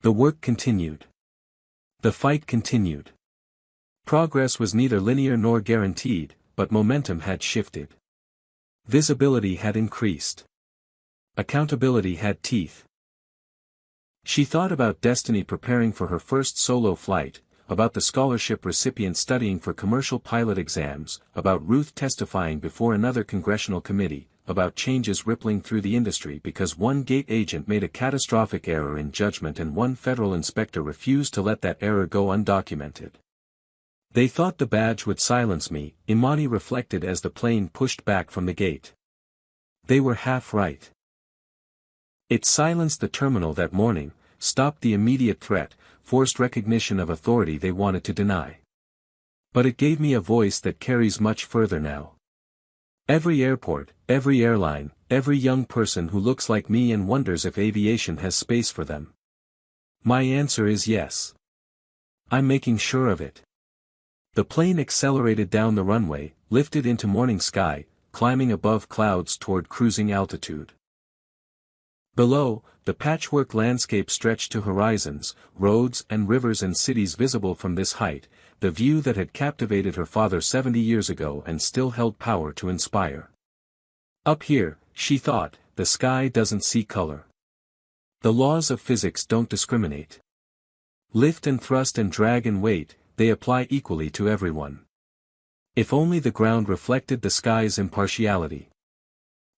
The work continued. The fight continued. Progress was neither linear nor guaranteed, but momentum had shifted. Visibility had increased. Accountability had teeth. She thought about Destiny preparing for her first solo flight, about the scholarship recipient studying for commercial pilot exams, about Ruth testifying before another congressional committee, about changes rippling through the industry because one gate agent made a catastrophic error in judgment and one federal inspector refused to let that error go undocumented. They thought the badge would silence me, Imani reflected as the plane pushed back from the gate. They were half right. It silenced the terminal that morning, stopped the immediate threat, forced recognition of authority they wanted to deny. But it gave me a voice that carries much further now. Every airport, every airline, every young person who looks like me and wonders if aviation has space for them. My answer is yes. I'm making sure of it. The plane accelerated down the runway, lifted into morning sky, climbing above clouds toward cruising altitude. Below, the patchwork landscape stretched to horizons, roads and rivers and cities visible from this height, the view that had captivated her father 70 years ago and still held power to inspire. Up here, she thought, the sky doesn't see color. The laws of physics don't discriminate. Lift and thrust and drag and weight, they apply equally to everyone. If only the ground reflected the sky's impartiality.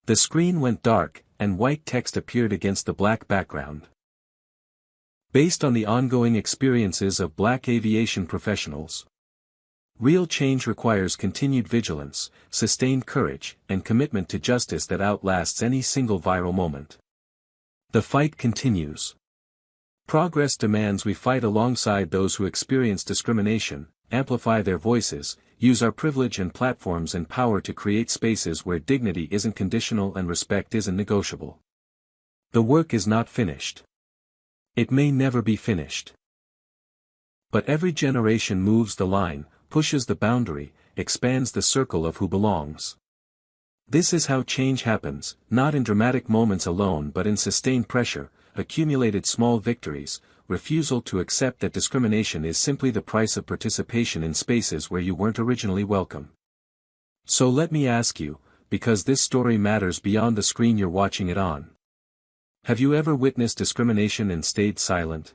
The screen went dark, and white text appeared against the black background. Based on the ongoing experiences of black aviation professionals. Real change requires continued vigilance, sustained courage, and commitment to justice that outlasts any single viral moment. The fight continues. Progress demands we fight alongside those who experience discrimination, amplify their voices, use our privilege and platforms and power to create spaces where dignity isn't conditional and respect isn't negotiable. The work is not finished. It may never be finished. But every generation moves the line, pushes the boundary, expands the circle of who belongs. This is how change happens, not in dramatic moments alone but in sustained pressure, accumulated small victories, refusal to accept that discrimination is simply the price of participation in spaces where you weren't originally welcome. So let me ask you, because this story matters beyond the screen you're watching it on. Have you ever witnessed discrimination and stayed silent?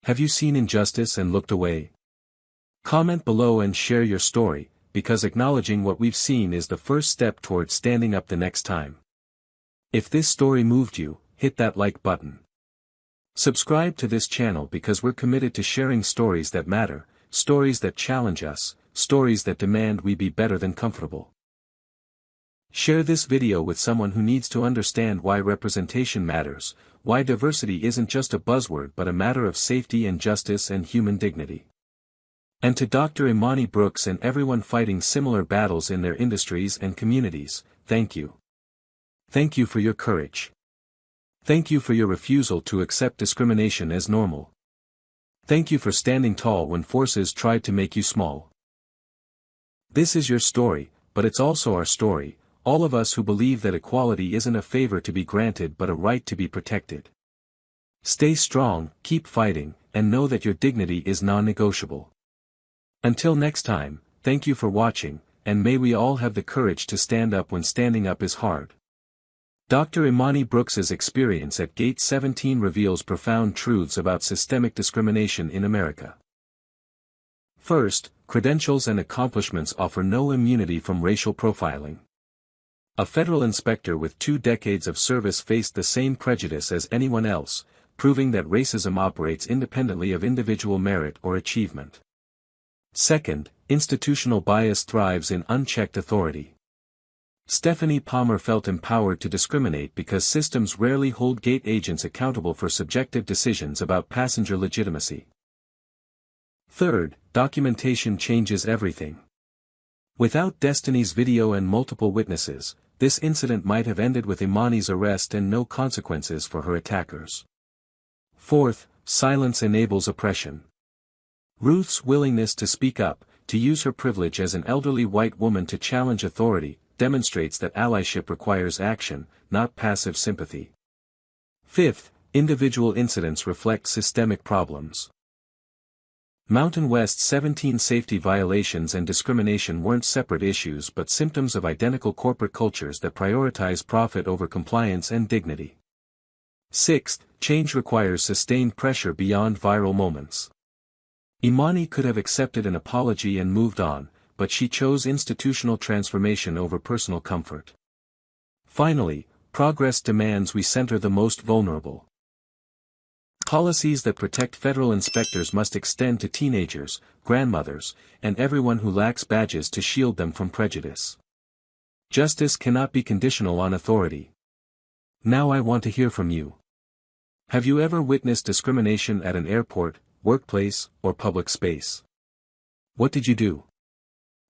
Have you seen injustice and looked away? Comment below and share your story, because acknowledging what we've seen is the first step toward standing up the next time. If this story moved you, hit that like button. Subscribe to this channel because we're committed to sharing stories that matter, stories that challenge us, stories that demand we be better than comfortable. Share this video with someone who needs to understand why representation matters, why diversity isn't just a buzzword but a matter of safety and justice and human dignity. And to Dr. Imani Brooks and everyone fighting similar battles in their industries and communities, thank you. Thank you for your courage. Thank you for your refusal to accept discrimination as normal. Thank you for standing tall when forces tried to make you small. This is your story, but it's also our story, all of us who believe that equality isn't a favor to be granted but a right to be protected. Stay strong, keep fighting, and know that your dignity is non-negotiable. Until next time, thank you for watching, and may we all have the courage to stand up when standing up is hard. Dr. Imani Brooks's experience at Gate 17 reveals profound truths about systemic discrimination in America. First, credentials and accomplishments offer no immunity from racial profiling. A federal inspector with 2 decades of service faced the same prejudice as anyone else, proving that racism operates independently of individual merit or achievement. Second, institutional bias thrives in unchecked authority. Stephanie Palmer felt empowered to discriminate because systems rarely hold gate agents accountable for subjective decisions about passenger legitimacy. Third, documentation changes everything. Without Destiny's video and multiple witnesses, this incident might have ended with Imani's arrest and no consequences for her attackers. Fourth, silence enables oppression. Ruth's willingness to speak up, to use her privilege as an elderly white woman to challenge authority, demonstrates that allyship requires action, not passive sympathy. Fifth, individual incidents reflect systemic problems. Mountain West's 17 safety violations and discrimination weren't separate issues but symptoms of identical corporate cultures that prioritize profit over compliance and dignity. Sixth, change requires sustained pressure beyond viral moments. Imani could have accepted an apology and moved on, but she chose institutional transformation over personal comfort. Finally, progress demands we center the most vulnerable. Policies that protect federal inspectors must extend to teenagers, grandmothers, and everyone who lacks badges to shield them from prejudice. Justice cannot be conditional on authority. Now I want to hear from you. Have you ever witnessed discrimination at an airport, workplace, or public space? What did you do?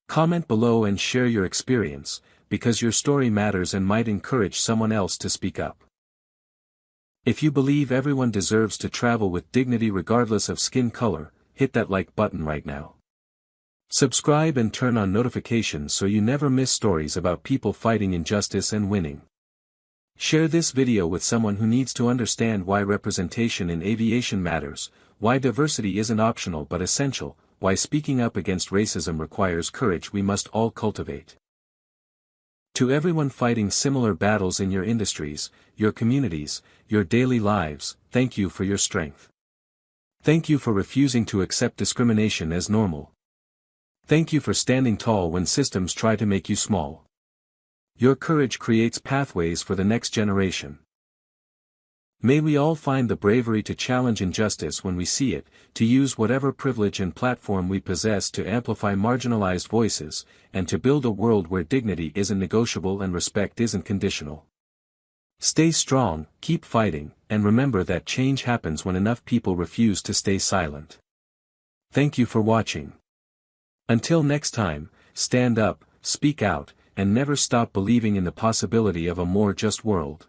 Comment below and share your experience, because your story matters and might encourage someone else to speak up. If you believe everyone deserves to travel with dignity regardless of skin color, hit that like button right now. Subscribe and turn on notifications so you never miss stories about people fighting injustice and winning. Share this video with someone who needs to understand why representation in aviation matters, why diversity isn't optional but essential, why speaking up against racism requires courage we must all cultivate. To everyone fighting similar battles in your industries, your communities, your daily lives, thank you for your strength. Thank you for refusing to accept discrimination as normal. Thank you for standing tall when systems try to make you small. Your courage creates pathways for the next generation. May we all find the bravery to challenge injustice when we see it, to use whatever privilege and platform we possess to amplify marginalized voices, and to build a world where dignity isn't negotiable and respect isn't conditional. Stay strong, keep fighting, and remember that change happens when enough people refuse to stay silent. Thank you for watching. Until next time, stand up, speak out, and never stop believing in the possibility of a more just world.